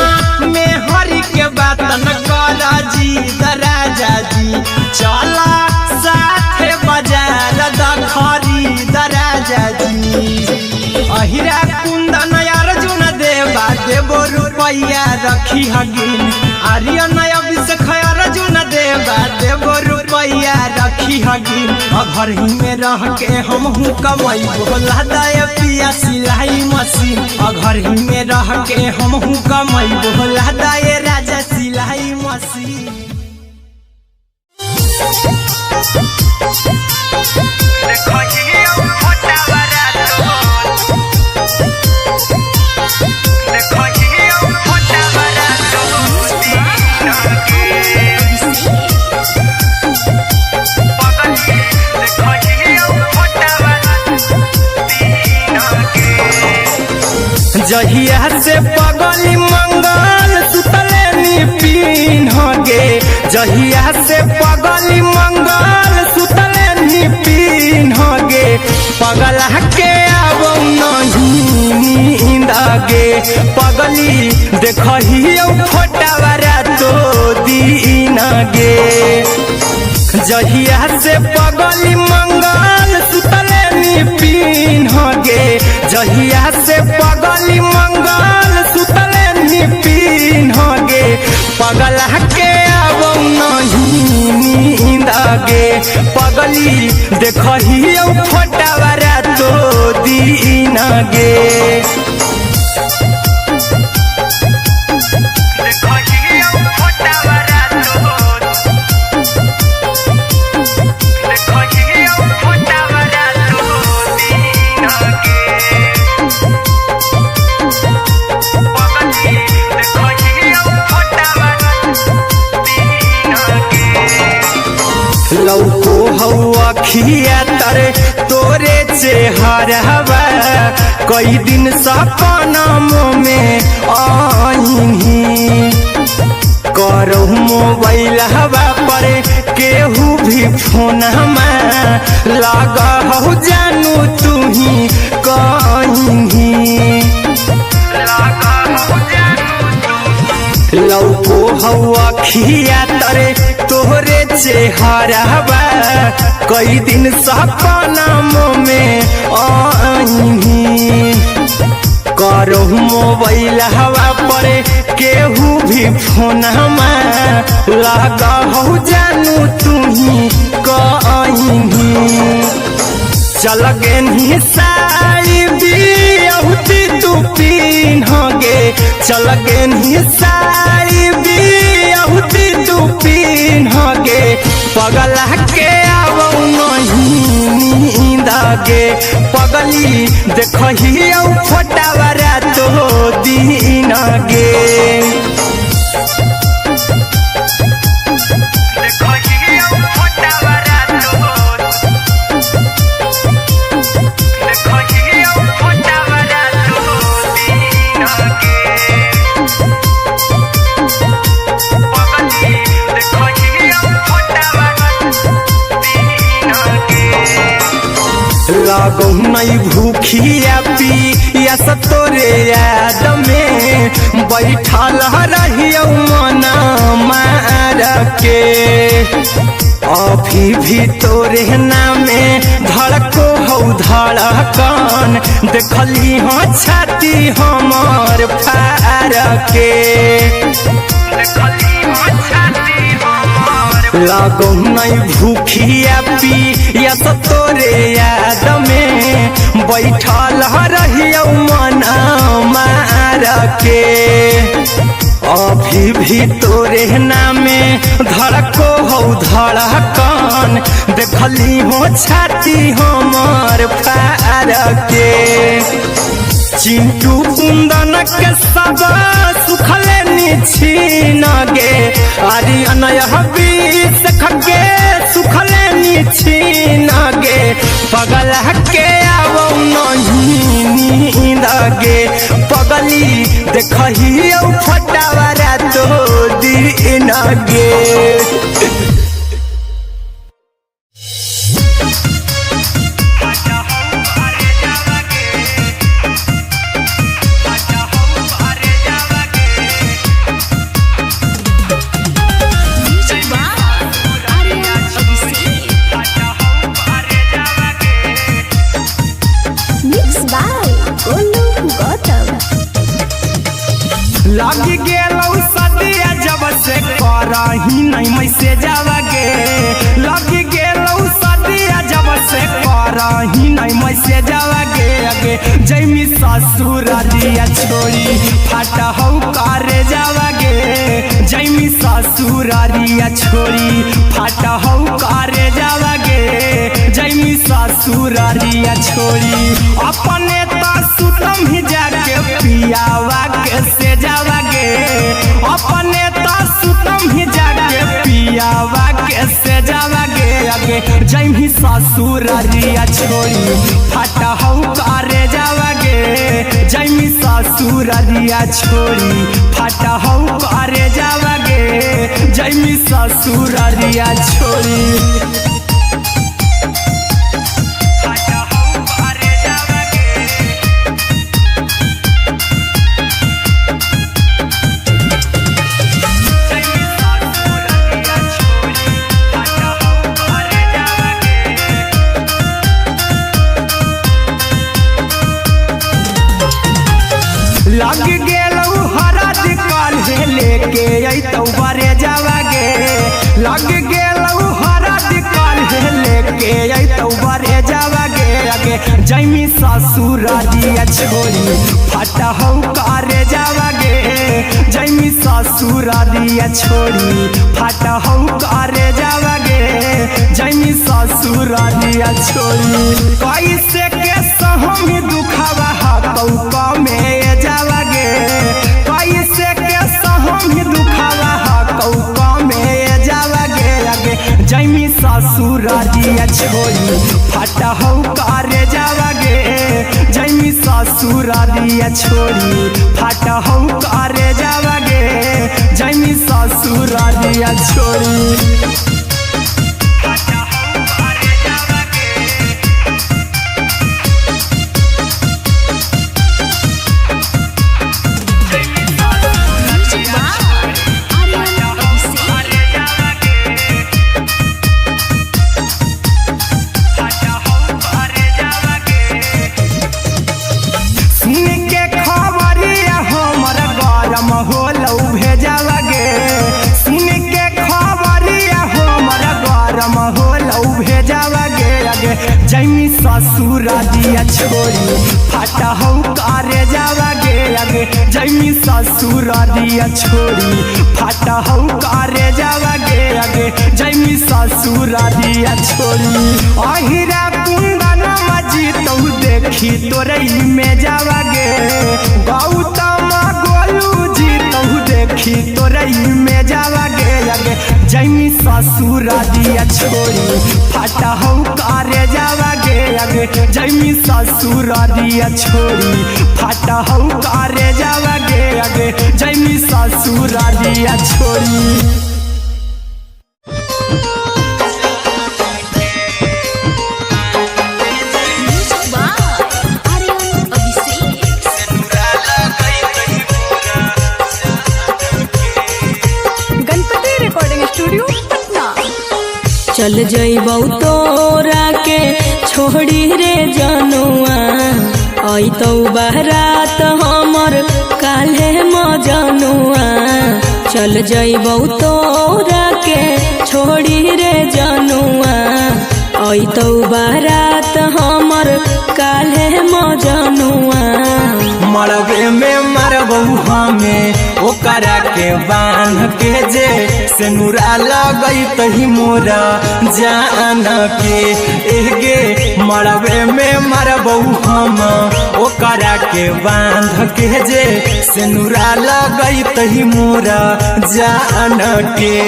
में हरी के बात न कर जी दराजा जी चला साथे बाजार दखरी दराजा जी अहिरा कुंदन अर्जुन देवा देवो रुपया रखी हगिन आर्यन अभिषेक अर्जुन देवा देवो रुपया रखी हगिन घर ही में रह के हमहू कमाई बोला दाए पिया सिलाई मशीन घर ही में रह के हमहू कमाई बोला दाए राजा सिलाई मशीन जहिया से पगली मंगल सुतले निपिन गे जहिया से पगली मंगल सुतले निपिन गे पगला के अब नहीं नींद गे पगली देखही फोटावारा तो दीन गे जहिया से पगली मंगल सुतले निपिन गे जहिया से पगली मंगल सुतले निपिन गे पगला के अब नहीं नींद गे पगली देखही फोटावारा तो दीन गे लौको हवा खिया तरे तोरे चेहरवा कई दिन सपनों में आईनी करो मोबाइल हवा पर केहू भी फोन लगा हो जानू तू ही कहीं लौको हवा खिया तरे तोहरे चेहरवा कई दिन सपनों में आईनी करो मोबाइल हवा पर केहू भी फोन लगा हो जानू तुम्ही कहीं चल गे साड़ी बियहुती तू पिन्हगे चल गे साड़ी बियहुती तू पिन्हगे पगला के आवो नहीं नींदगे पगली देखही फोटावरा तो दिन गे लागो नहीं भूखिया पिया तोरे याद में बैठल रहियो मन मार के अभी भी तोरे नामे धड़को हो धड़कन देखली हो छाती हमर फार के लागो नहीं भूखिया पिया तोरे याद में बैठल रहियो मन मार के अभी भी तोरे नामे धड़को हो धड़कन देखली हो छाती हमर फार के चिंटू कुंदन के सब सुखले छीन गे आर्यन बीस खगे सुखले छीन गे पगला के आवो नहीं नींद गे पगली देखही फटावरा तो दिन गे लगी गेलौ सदिया जब से करही नहीं मैसे जावगे लगी गेलौ सदिया जब से करही नहीं मैसे जावगे अगे जैमी ससुरारिया छोड़ी फाटा हौ करे जावगे जैमी ससुरारिया छोड़ी फाटा हौ करे जावगे जैमी ससुरारिया छोड़ी अपने तो सुतम ही जाके पियावा के से जावगे अपने तो सुतम ही जाके पियावा के से जावगे अगे जैमी ससुरारिया छोड़ी फाटा हौ करे जावगे जैमी ससुरारिया छोड़ी फाटा हौ करे जावगे जैमी ससुरारिया छोड़ी लग गेलौ हरा दिकाल लेके अइतौ बरे जावगे लग गेलौ हरा दिकाल लेके अइतौ बरे जावगे अगे जैमी ससुरारिया छोड़ी फाटा हौ करे जावगे जैमी ससुरारिया छोड़ी फाटा हौ करे जावगे जैमी ससुरारिया छोड़ी कैसे के सहम दुखवा हकौ में जावगे कैसे के सहम दुखवा हकौ में जावगे अगे जैमी ससुरारिया छोड़ी फाटा हौ करे जावगे जैमी ससुरारिया छोड़ी फाटा हौ करे जावगे जैमी ससुरारिया छोड़ी सुन के ससुर दिया छोड़ी फाटा हो करे जावा गे आगे जैमी ससुर दिया छोड़ी फाटा हो करे जावा गे आगे जैमी ससुर दिया छोड़ी अहिरा कुंदन मजी तो देखी तोरई में जावा गे गौतम गोलू जी तो देखी तोरई में जावा गे आगे जैमी ससुर दिया छोड़ी फाटा हो करे जावा गे आगे जैमी ससुर दिया छोड़ी फाटा हो करे जावा गे आगे जैमी ससुर दिया छोड़ी चल जइबौ तोरा के छोड़ी रे जनुआ अइतौ बारात हमर काल्हे मजनुआ चल जइबौ तोरा के छोड़ी रे जनुआ अइतौ बारात हमर काल्हे मजनुआ मरबे में मरबू हमें ओकरा के बांध के जे सेनुरा लगई तही मोरा जान के एगे मरबे में मरबू हम ओकरा के बांध के जे सेनुरा लगई तही मोरा जान के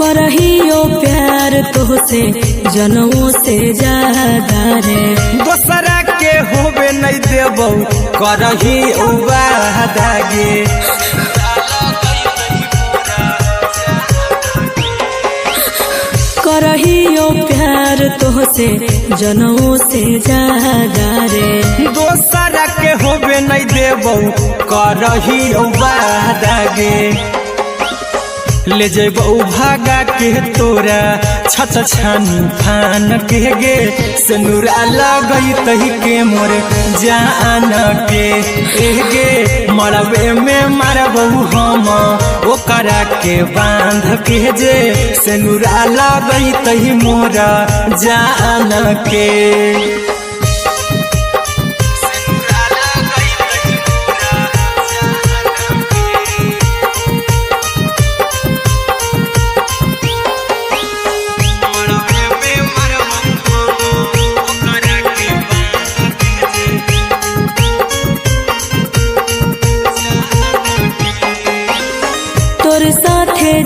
करहियो प्यार तोहसे जनों से ज्यादा रे दोसरा के होबे नहीं देबौ करही वादा गे करहियो प्यार तोहसे जनों से ज्यादा रे दोसरा के होबे नहीं देबौ करही वादा गे ले जेबौ भागा के तोरा छत छानी फान के गे सेनुरा लगई तही के मोर जान के एगे मरबे में मरबौ हम ओकरा के बांध के जे सेनुरा लगई तही मोरा जान के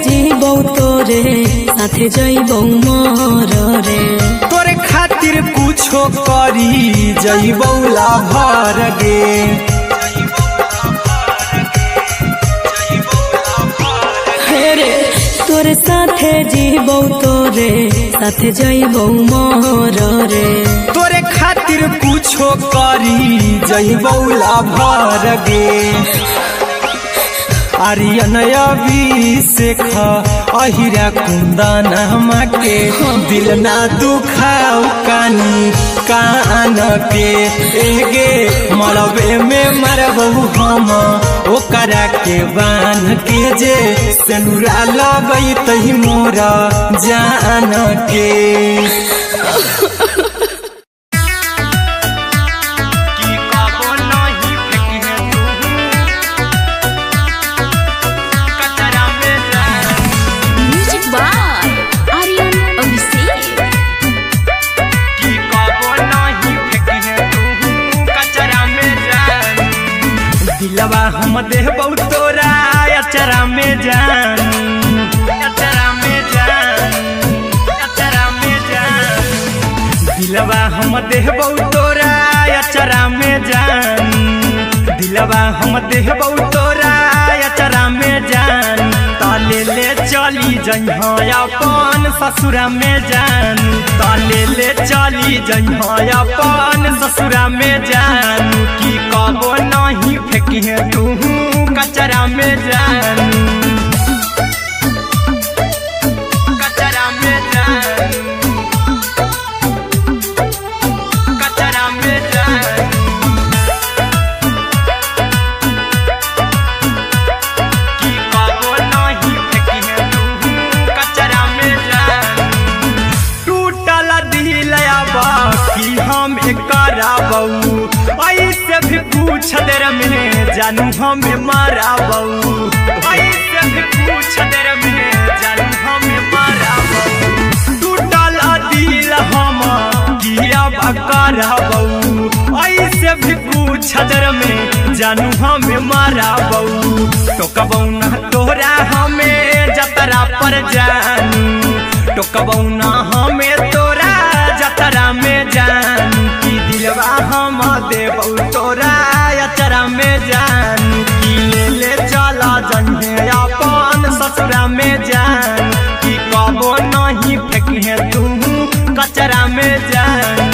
जीबौ तोरे साथे जइबौ मोर रे तोरे खातिर कुछो करी जइबौ लाभर गे हेरे तोरे साथे जीबौ तोरे साथे जइबौ मोर रे तोरे खातिर कुछो करी जइबौ लाभर गे आर्यन अभिषेक अहिरा कुंदन के दिल ना दुखाओ कानी कान के एगे मरबे में मरबौ हम ओकरा के बांध के जे सेनुरा लगई तही मोरा जान के दिलवा हम देबौ तोरा अचरा में जान अचरा में जान अचरा में जान दिलवा हम देबौ तोरा अचरा में जान दिलवा हम देबौ तोरा अचरा में जान ताले ले चली जइहा अपन ससुरा में जान ताले ले चली जइहा अपन ससुरा में जान की कबो नहीं फेंकिए तू कचरा में जानू, कचरा में जानू, कचरा में जानू। कि कबो नहीं फेंकिए तू कचरा में जानू, टूटल दिल अब कि हम कराबू, ऐसे भी पूछ देर में जानू हमें माराबू, ऐसे भी पूछ देर में जानू हमें माराबू। टूटल दिल हम कि अब कराबू, ऐसे भी पूछ देर में जानू हमें माराबू। टोकबू ना तोरा हमें जतरा पर जानू, टोकबू ना हमें तोरा जतरा में जानू। कि दिलवा हम देबू तोरा अचरा में जानू, कि ले चला जन्हे अपन ससुरा में जानू। कि कबो नहीं फेंकिए तू कचरा में जानू,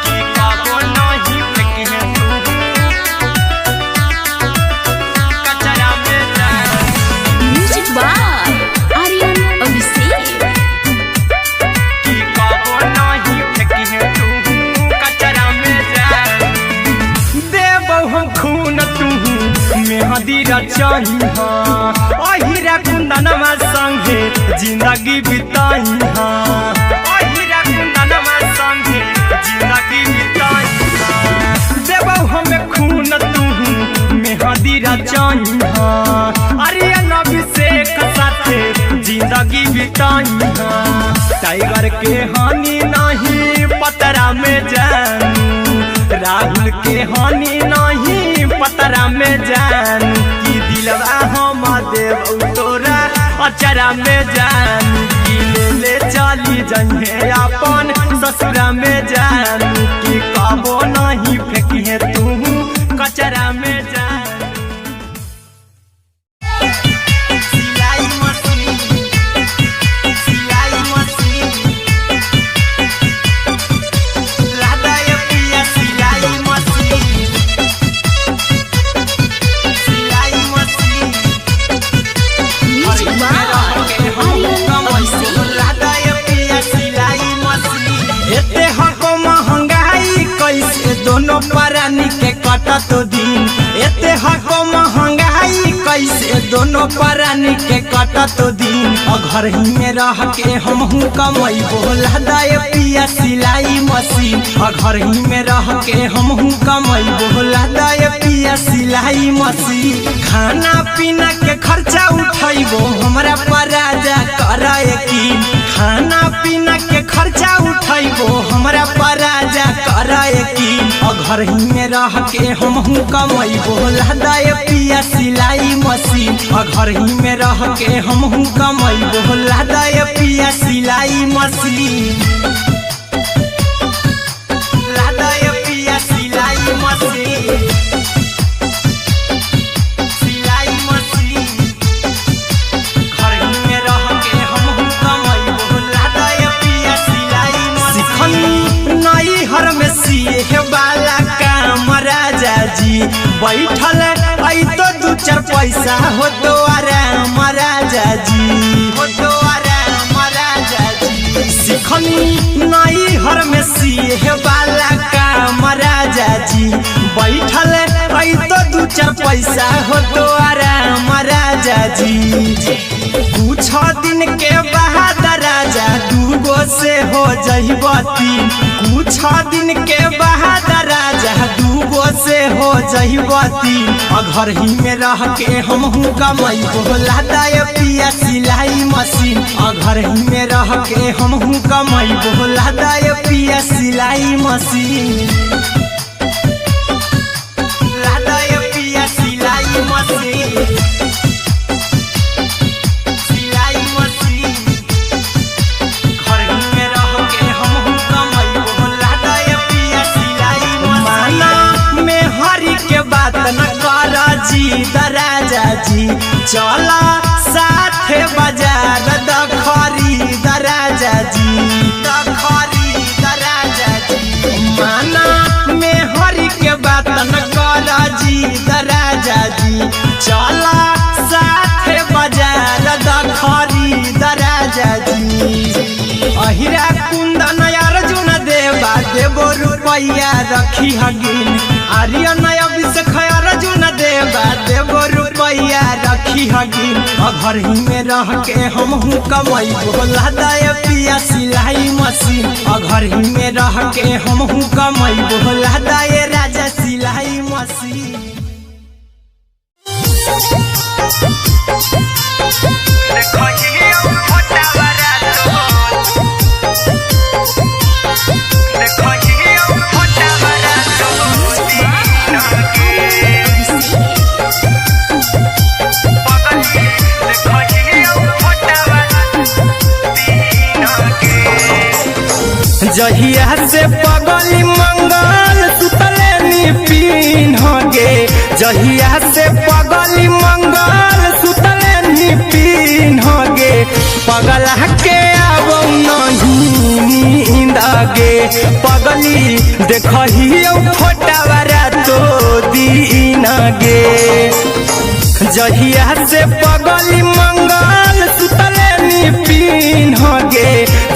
कि कबो नहीं फेंकिए तू कचरा में जानू। Music by Aryan Abhishek. कि कबो नहीं फेंकिए तू कचरा में जानू, देबौ हम खून तू मेहंदी रचाही हाँ, अहिरा कुंदनमा संगे जिंदगी बिताई हाँ, अहिरा कुंदनमा संगे जिंदगी बिताई हाँ। देबौ हमें खून तू मेहंदी रचाही हाँ, आर्यन अभिषेक साथे जिंदगी बिताई हाँ। टाइगर के हानि नहीं पतरा में जानू, राहुल के हानि नहीं पतरा में जानू। कि दिलवा हम देबू तोरा अचरा में जानू, कि ले चली जन्हे अपन ससुरा में जानू। कि कबो नहीं फेंकिए तू कचरा में जानू। सिलाई मशीन, सिलाई मशीन, लादा ये पिया सिलाई मशीन, सिलाई machine. Music by Aryan Abhishek. लादा ये पिया सिलाई मशीन। एते हको महंगाई कैसे दोनों परानी के कटत दिन, एते हको महंगाई कैसे दोनों परानी के कटत दिन। घर ही में रह के हमहू कमैबो लादा ये पिया सिलाई मशीन, घर ही में रह के हमहू कमैबो लादा ये पिया सिलाई मशीन। खाना पीना के खर्चा उठैबो हमरा पर राजा करा यकीन, खाना पीना के खर्चा उठैबो हमरा पर राजा करा यकीन। घर ही में रह के हमहू कमैबो लादा ये पिया सिलाई मशीन, घर ही में रह के हमहू कमैबो लादा ये पिया सिलाई मशीन, लादा ये पिया सिलाई मशीन, सिलाई मशीन। घर ही में रह के हमहू कमैबो लादा ये पिया सिलाई मशीन। सिखनी नई हर में सिए वाला काम राजा जी, बैठल आई तो दू चार पैसा हो तो आराम राजा जी, हो तो आराम राजा जी। सिखनी नई हर में सिए वाला काम राजा जी, बैठल आई तो दू चार पैसा हो तो आराम राजा जी। कुछ दिन के बाद राजा दूगो से हो जहिबती, कुछ दिन के बाद राजा दूगो से हो जहिबती। घर ही में रह के हमहू कमैबो लादा ये पिया सिलाई मशीन, घर ही में रह के हमहू कमैबो लादा ये पिया सिलाई मशीन, लादा ये पिया सिलाई मशीन, सिलाई मशीन। घर ही में रह के हमहू कमैबो लादा ये पिया सिलाई मशीन। माना में हरी के बात न कर जी राजा जी, चला साथे बाजार द खरीद राजा जी, द खरीद राजा जी। माना में अहिरा कुंदन अर्जुन देवा देवो रुपैया रखी हगिन आर्यन अभिषेक अर्जुन देवा देवो रुपैया रखी हगिन घर ही में रह के हमहू कमाई बोला दाय पिया सिलाई मशीन घर ही में रह के हमहू कमाई बोला दाय राजा सिलाई मशीन जहिया से पगली मंगल सुतले निपिन गे जहिया से पगली मंगल सुतले निपिन गे पगला के आब नहीं नींद गे पगली देखही फोटावारा तो दीन गे जहिया से पगली मंगल सुतले निपिन गे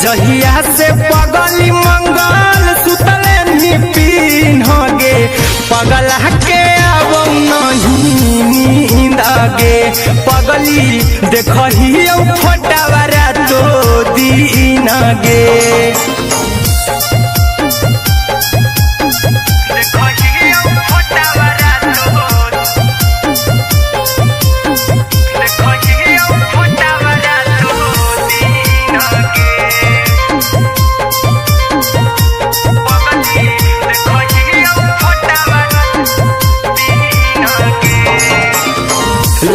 जहिया से पगली मंगल सुतले निपिन गे पगला के आब नहीं नींद गे पगली देखही फोटावारा तो दीन गे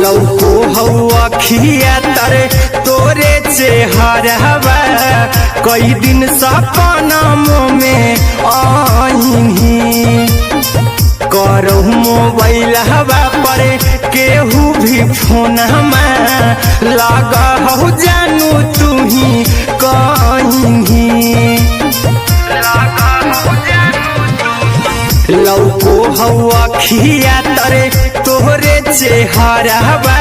लौको हवा खिया तरे तोरे चेहरवा कई दिन सपना में आईनी करो मोबाइल हवा पर केहू भी फोन में लगा हो जानू तू ही कहीं लौको हवा खिया तरे तोहरे चेहरवा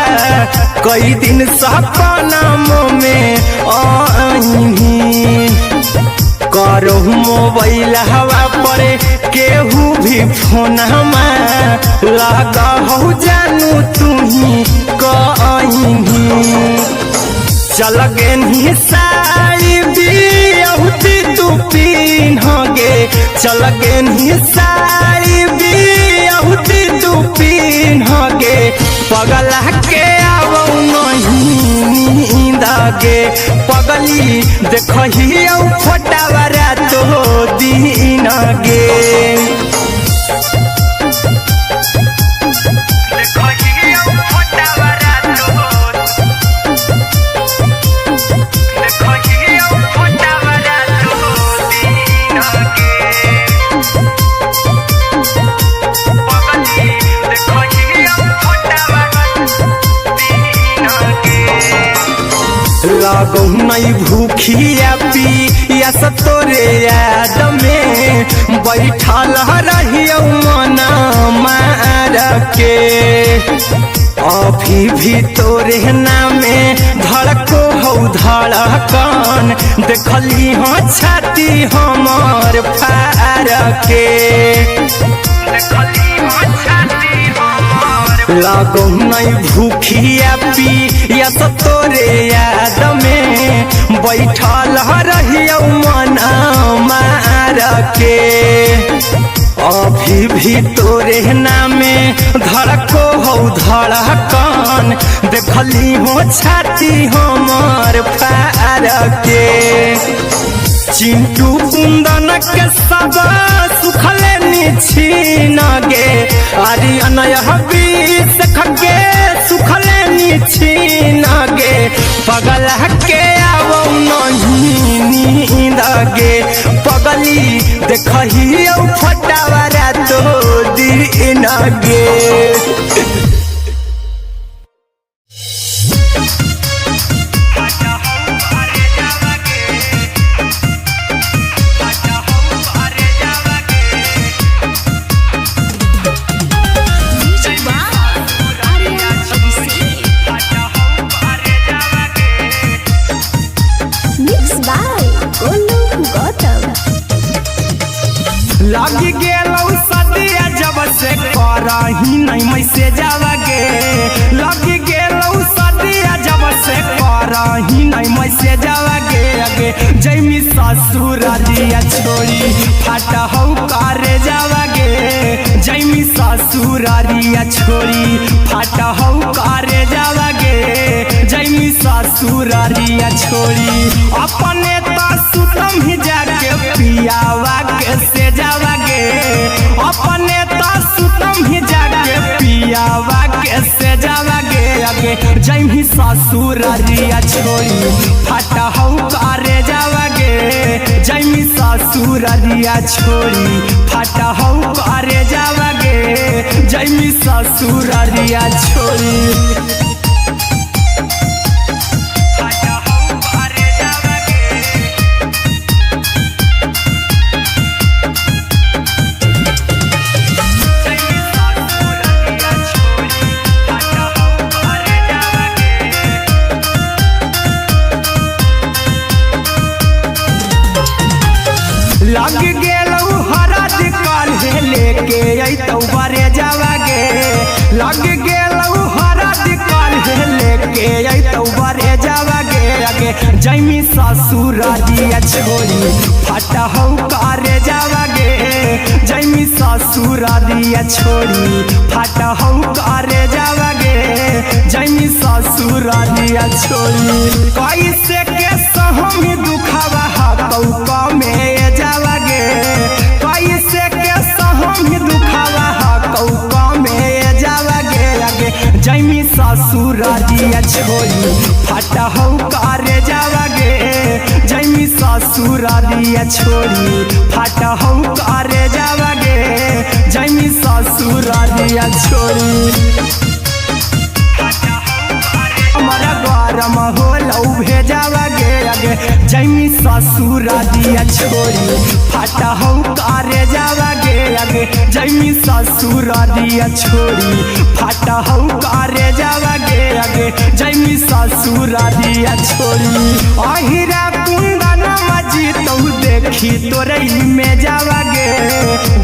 कई दिन सपना में आईनी करो मोबाइल हवा पर केहू भी फोन में लगा हो जानू तू ही कहीं चल गे साड़ी बिहुती तू पीन गे चल गे साड़ी बिहुती तू पीन गे पगला के आब नहीं नींद गे पगली देखही फोटावारा तो दीन गे लागो नहीं भूखिया पिया तोरे याद में बैठल रहियो मना मार के अभी भी तोरे नामे धड़को हो धड़कन देखली हाँ छाती हमार फार के लागो नहीं भूखिया पिया तोरे याद में बैठल रहियो मना मार के अभी भी तोरे नामे धड़को हो धड़कन देखली हो छाती हमार फार के चिंटू कुंदन के सब सुखले निछीन गे आर्यन अभिषेक के सुखले निछीन गे पगला के आब नहीं नींद गे पगली देखही फोटावारा तो दीन गे Mixed by लग गेलौ सदिया जब से करही नहीं मैसेजवा गे लग गेलौ सदिया जब से करही नहीं मैसेजवा गे अगे जैमी ससुरारिया छोड़ी फाटा हौ करे जावा गे जैमी ससुरारिया छोड़ी फाटा हौ करे जावा गे जैमी ससुरारिया छोड़ी अपने तो सुतम ही जाके पियावा के से जावा गे अपने तो सुतम ही जाके पियावा के से जावा गे अगे जैमी ससुरारिया छोड़ी फाटा हौ करे जावा गे जैमी ससुरारिया छोड़ी फाटा हौ करे जावा गे जैमी ससुरारिया छोड़ी लग गेलौ हरद काल्हे लेके अइतौ बरे जावा गे लग गेलौ हरद काल्हे लेके अइतौ बरे जावा गे अगे जैमी ससुरारिया छोड़ी फाटा हौ करे जावा गे जैमी ससुरारिया छोड़ी फाटा हौ करे जावा गे जैमी ससुरारिया छोड़ी कैसे के सहम दुखावा हकौ में जावा गे कैसे के सहम दुखावा हकौ में जावा गे अगे जैमी ससुरारिया छोड़ी फाटा हौ करे जावा गे जैमी ससुरारिया छोड़ी फाटा हौ करे जावा गे जैमी ससुरारिया छोड़ी हमारा गरम होलौ भेजावा गे अगे जैमी ससुरारिया छोड़ी फाटा हौ करे जावा गे अगे जैमी ससुरारिया छोड़ी फाटा हौ करे जावा गे अगे जैमी ससुरारिया छोड़ी अहिरा कुंदन मजी तौ देखी तोरई में जावा गे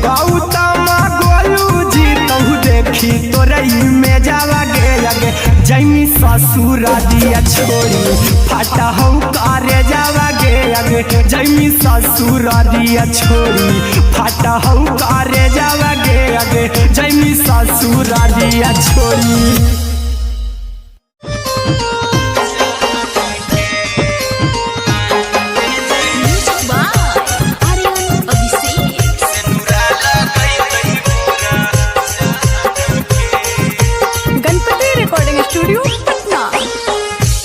गौतम गोलू जी तौ देखी तोरई में जावा गे अगे जैमी ससुरारिया छोड़ी फाटा हौ करे जावा गे अगे जैमी ससुरारिया छोड़ी फाटा हौ करे जावा गे अगे जैमी ससुरारिया छोड़ी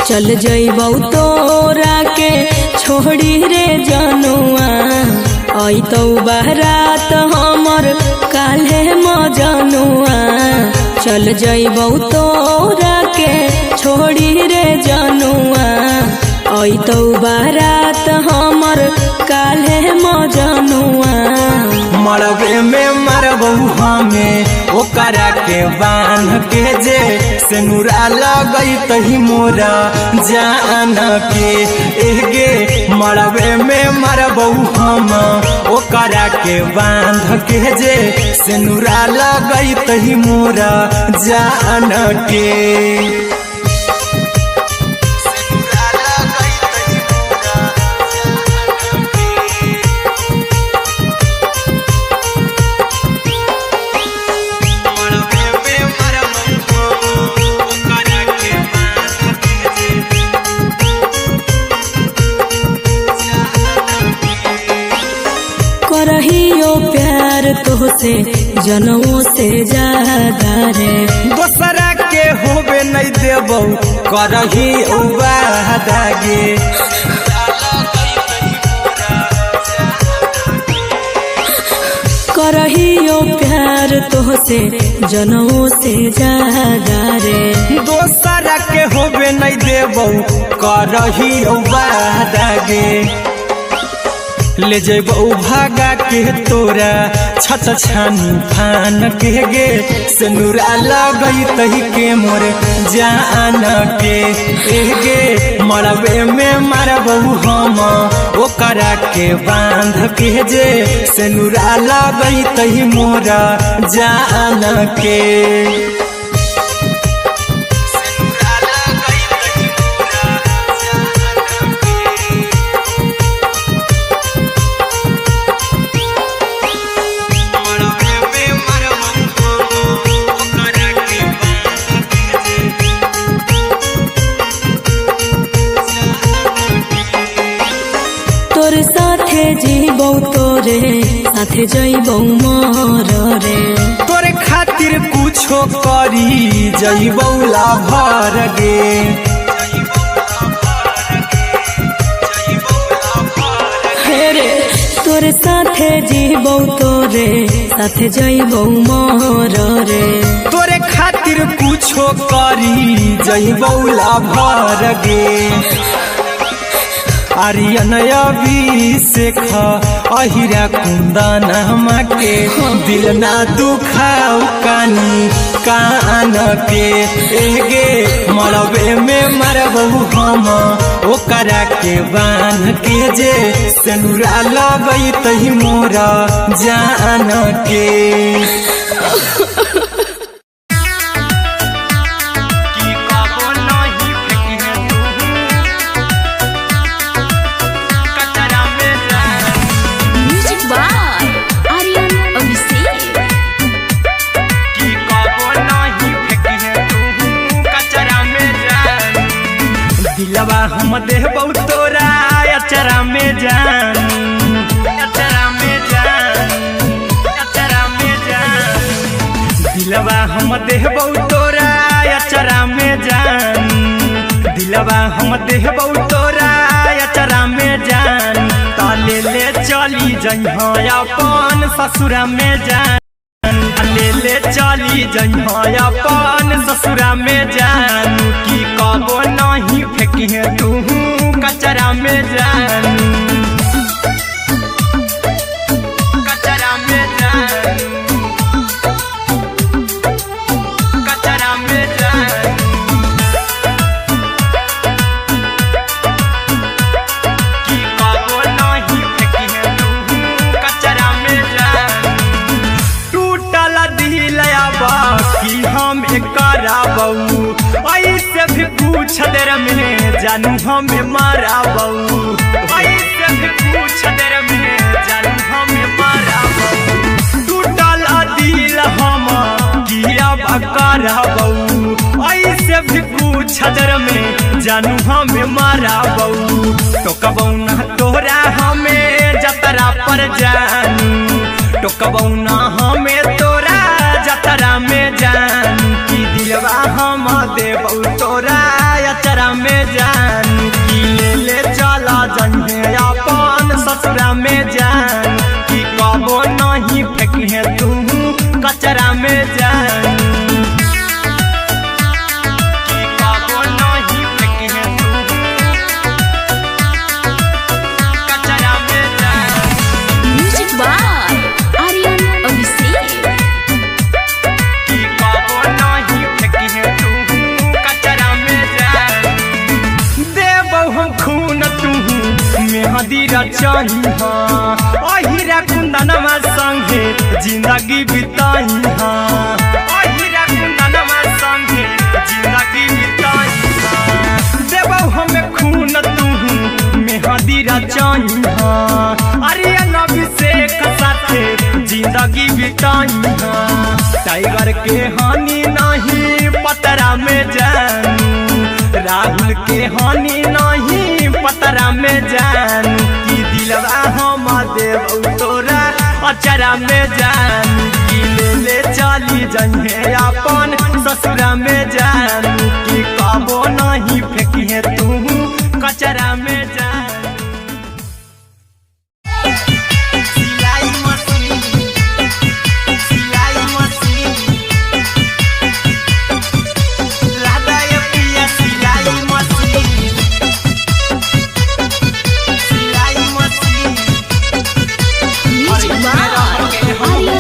चल जइबौ तोरा के छोड़ी रे जनुआ अइतौ बारात हमर काल्हे मजनुआ चल जइबौ तोरा के छोड़ी रे जनुआ अइतौ बारात हमर काल्हे मजनुआ मरबे में मरबौ हमें ओकरा के बांध के जे सेनुरा लगैतहि मोरा जान के एगे मरबे में मरबौ हम ओकरा के बांध के जे सेनुरा लगैतहि मोरा जान के करहियो प्यार तोहसे जनमों से ज्यादा रे दोसरा के होबे नहीं देबौ करही वादा गे करहियो प्यार तोहसे जनमों से ज्यादा रे दोसरा के होबे नहीं देबौ करही वादा गे ले जेबौ भागा के तोरा छत छानी फान के गे से नुरा लगई तही के मोरे जान के गे मरबे में मारबू हम ओकरा के बांध के जे से नुरा लगई तही मोरा जान के तोरे साथे जीबौ तोरे साथे जइबौ मोर रे तोरे खातिर कुछो करी जइबौ ला भर गे रे तोरे साथे जीबौ तोरे साथे जइबौ मोर रे तोरे खातिर कुछो करी जइबौ ला भर गे आर्यन अभिषेक अहिरा कुंदन के दिल ना दुखाऊ कानी कान के गे मरबे में मरबू हम ओकरा के बान के जे सेनुरा लगई तही मोरा जान के दिलवा हम देबौ तोरा अचरा में जान अचरा में जान अचरा में जान दिलवा हम देबौ तोरा अचरा में जान दिलवा हम देबौ तोरा अचरा में जान ताले ले चली जइहो अपन ससुरा में जान ले ले चली जइहो अपन ससुरा में जान की कबो नहीं फेंकी तू कचरा में जान कचरा में जान कचरा में जान की कबो नहीं फेंकी तू कचरा में जान टूटल दिल कि हम कराबू ऐसे भी पूछ देर में जानू हमें माराबू ऐसे भी पूछ देर में जानू हमें माराबू टूटल दिल हम किया कराबू ऐसे भी पूछ देर में जानू हमें माराबू तो कबौ ना तोरा हमें जतरा पर जानू तो कबौ ना हमें तोरा जतरा में जान की दिलवा हम देबौ तोरा अचरा में जान की ले ले चला जइहे अपन ससुरा में जान की कबो नहीं फेंकी तू कचरा में जान की कबो नहीं फेंकी तू कचरा में जान म्यूजिक बाय आर्यन अभिषेक की कबो नहीं फेंकी तू कचरा में जान देबौ हम खून तू मेहदी रचही अहिरा कुंदनमा संगे जिंदगी बिताई अहिरा कुंदनमा संगे जिंदगी बिताई देबौ हमें खून तू मेहदी रचही आर्यन अभिषेक साथे जिंदगी बिताई टाइगर के हानि नहीं पतरा में जानू राहुल के हानि नहीं पतरा में जानू की दिलवा हम देबौ तोरा अचरा में जानू की ले ले चली जइहे अपन ससुरा में जानू की कबो नहीं फेंकी तू कचरा में जानू सिलाई मशीन लादा ये पिया सिलाई मशीन म्यूजिक बाय आर्यन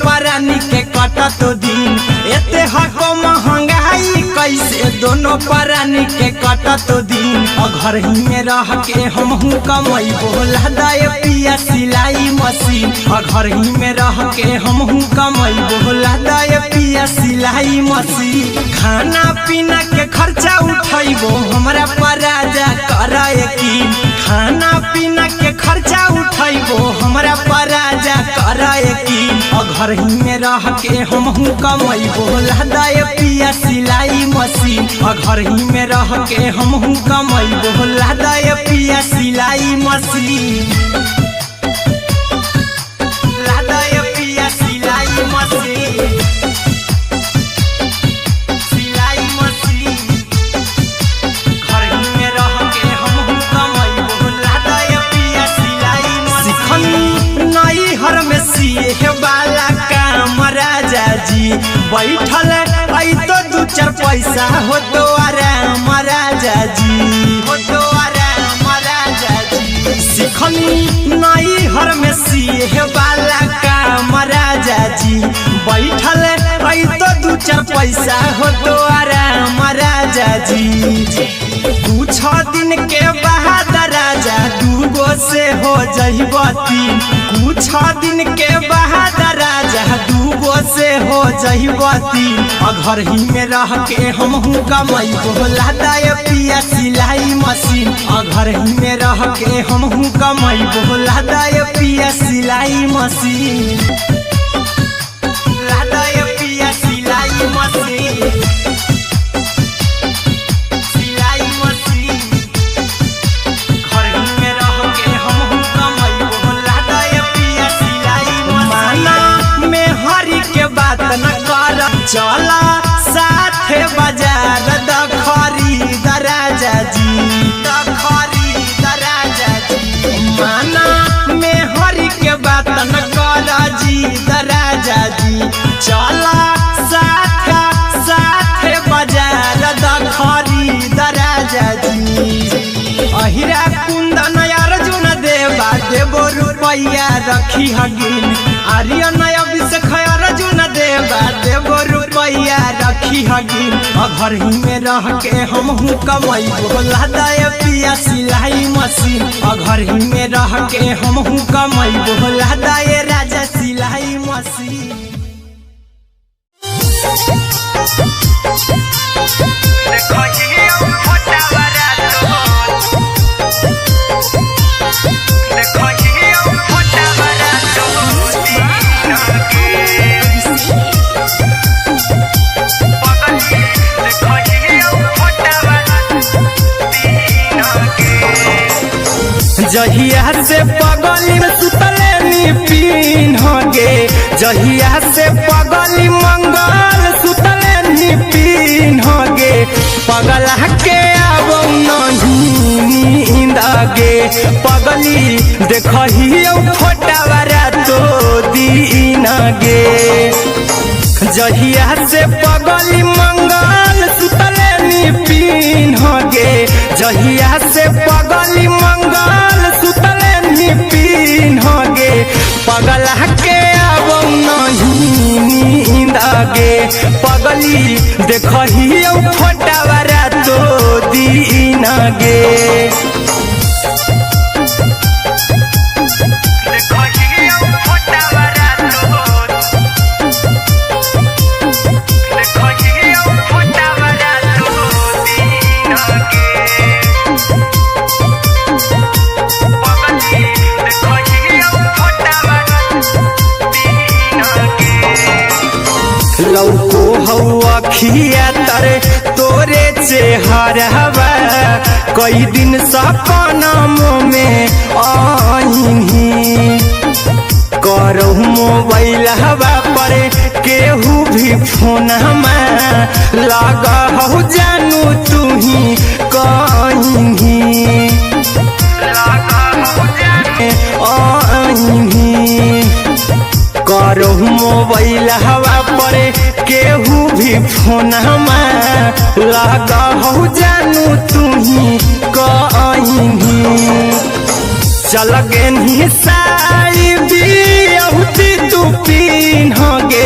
प्राणी के कटत दिन एते हको महंगाई कैसे दोनों प्राणी के कटत दिन घर ही में रह के हमहू कमाई बोला दाय पिया सिलाई मशीन घर ही में रह के हमहू कमाई बोला दाय पिया सिलाई मशीन खाना पीना के खर्चा उठैबो हमरा पराजा कराए की खाना पीना के खर्चा उठैबो हमरा पराजा कराए की घर ही में रह के हमहू कमाई बोला दाय पिया सिलाई मशीन घर ही में रह के हमहू कमाई बोला दाय पिया सिलाई मशीन लादाय पिया सिलाई मशीन सिलाई मशीन घर ही में रह के हमहू कमाई बोला दाय पिया सिलाई मशीन नई हर में सिए वाला काम राजा जी बैठल आई तो दू चार पैसा हो तो आराम राजा जी हो तो आराम राजा जी सिखनी नई हर में सिए वाला काम राजा जी बैठल आई तो दू चार पैसा हो तो आराम राजा जी कुछ दिन के बाद राजा दूगो से हो जहिबती कुछ दिन के बाद राजा दूगो से हो जहिबती घर ही में रह के हमहू कमाई बोला दाय पिया सिलाई मशीन घर ही में रह के हमहू कमाई बोला दाय पिया सिलाई मशीन लादाय पिया सिलाई मशीन सिलाई मशीन घर ही में रह के हमहू कमाई बोला दाय पिया सिलाई मशीन में हरी के बात न कर चला साथे बाजार द खरीद राजा जी द खरीद राजा जी माना में हरी के बात न कर जी द राजा जी चला साथे बाजार द खरीद राजा जी अहिरा कुंदन अर्जुन देवा देवो रुपया रखी हगिन आर्यन अभिषेक अर्जुन देवा देवो रुपया रखी हगिन घर ही में रह के हमहू कमाई बोला दाय पिया सिलाई मशीन घर ही में रह के हमहू कमाई बोला दाय राजा सिलाई मशीन जहिया से पगली में सुतले नी पीन गे जहिया से पगली मंगल सुतले नी पीन गे पगला के आवो नहीं नींद गे पगली देखही फोटावारा तो दीन गे जहिया से पगली मंगल सुतले नी पीन गे जहिया से पगली मंगल सुतले नी पीन गे पगला के आवो नहीं नींद गे पगली देखही फोटावारा तो दीन गे लौको हवा खिया तरे तोरे चेहरवा कई दिन सपना में आईनी करहु मोबाइल हवा पर केहू भी फोन लगा हो जानू तू ही कहीं करहु मोबाइल हवा पर केहू भी फोन लगा हो जानू तू ही कहीं चल गे साई भी तू चिन्ह गे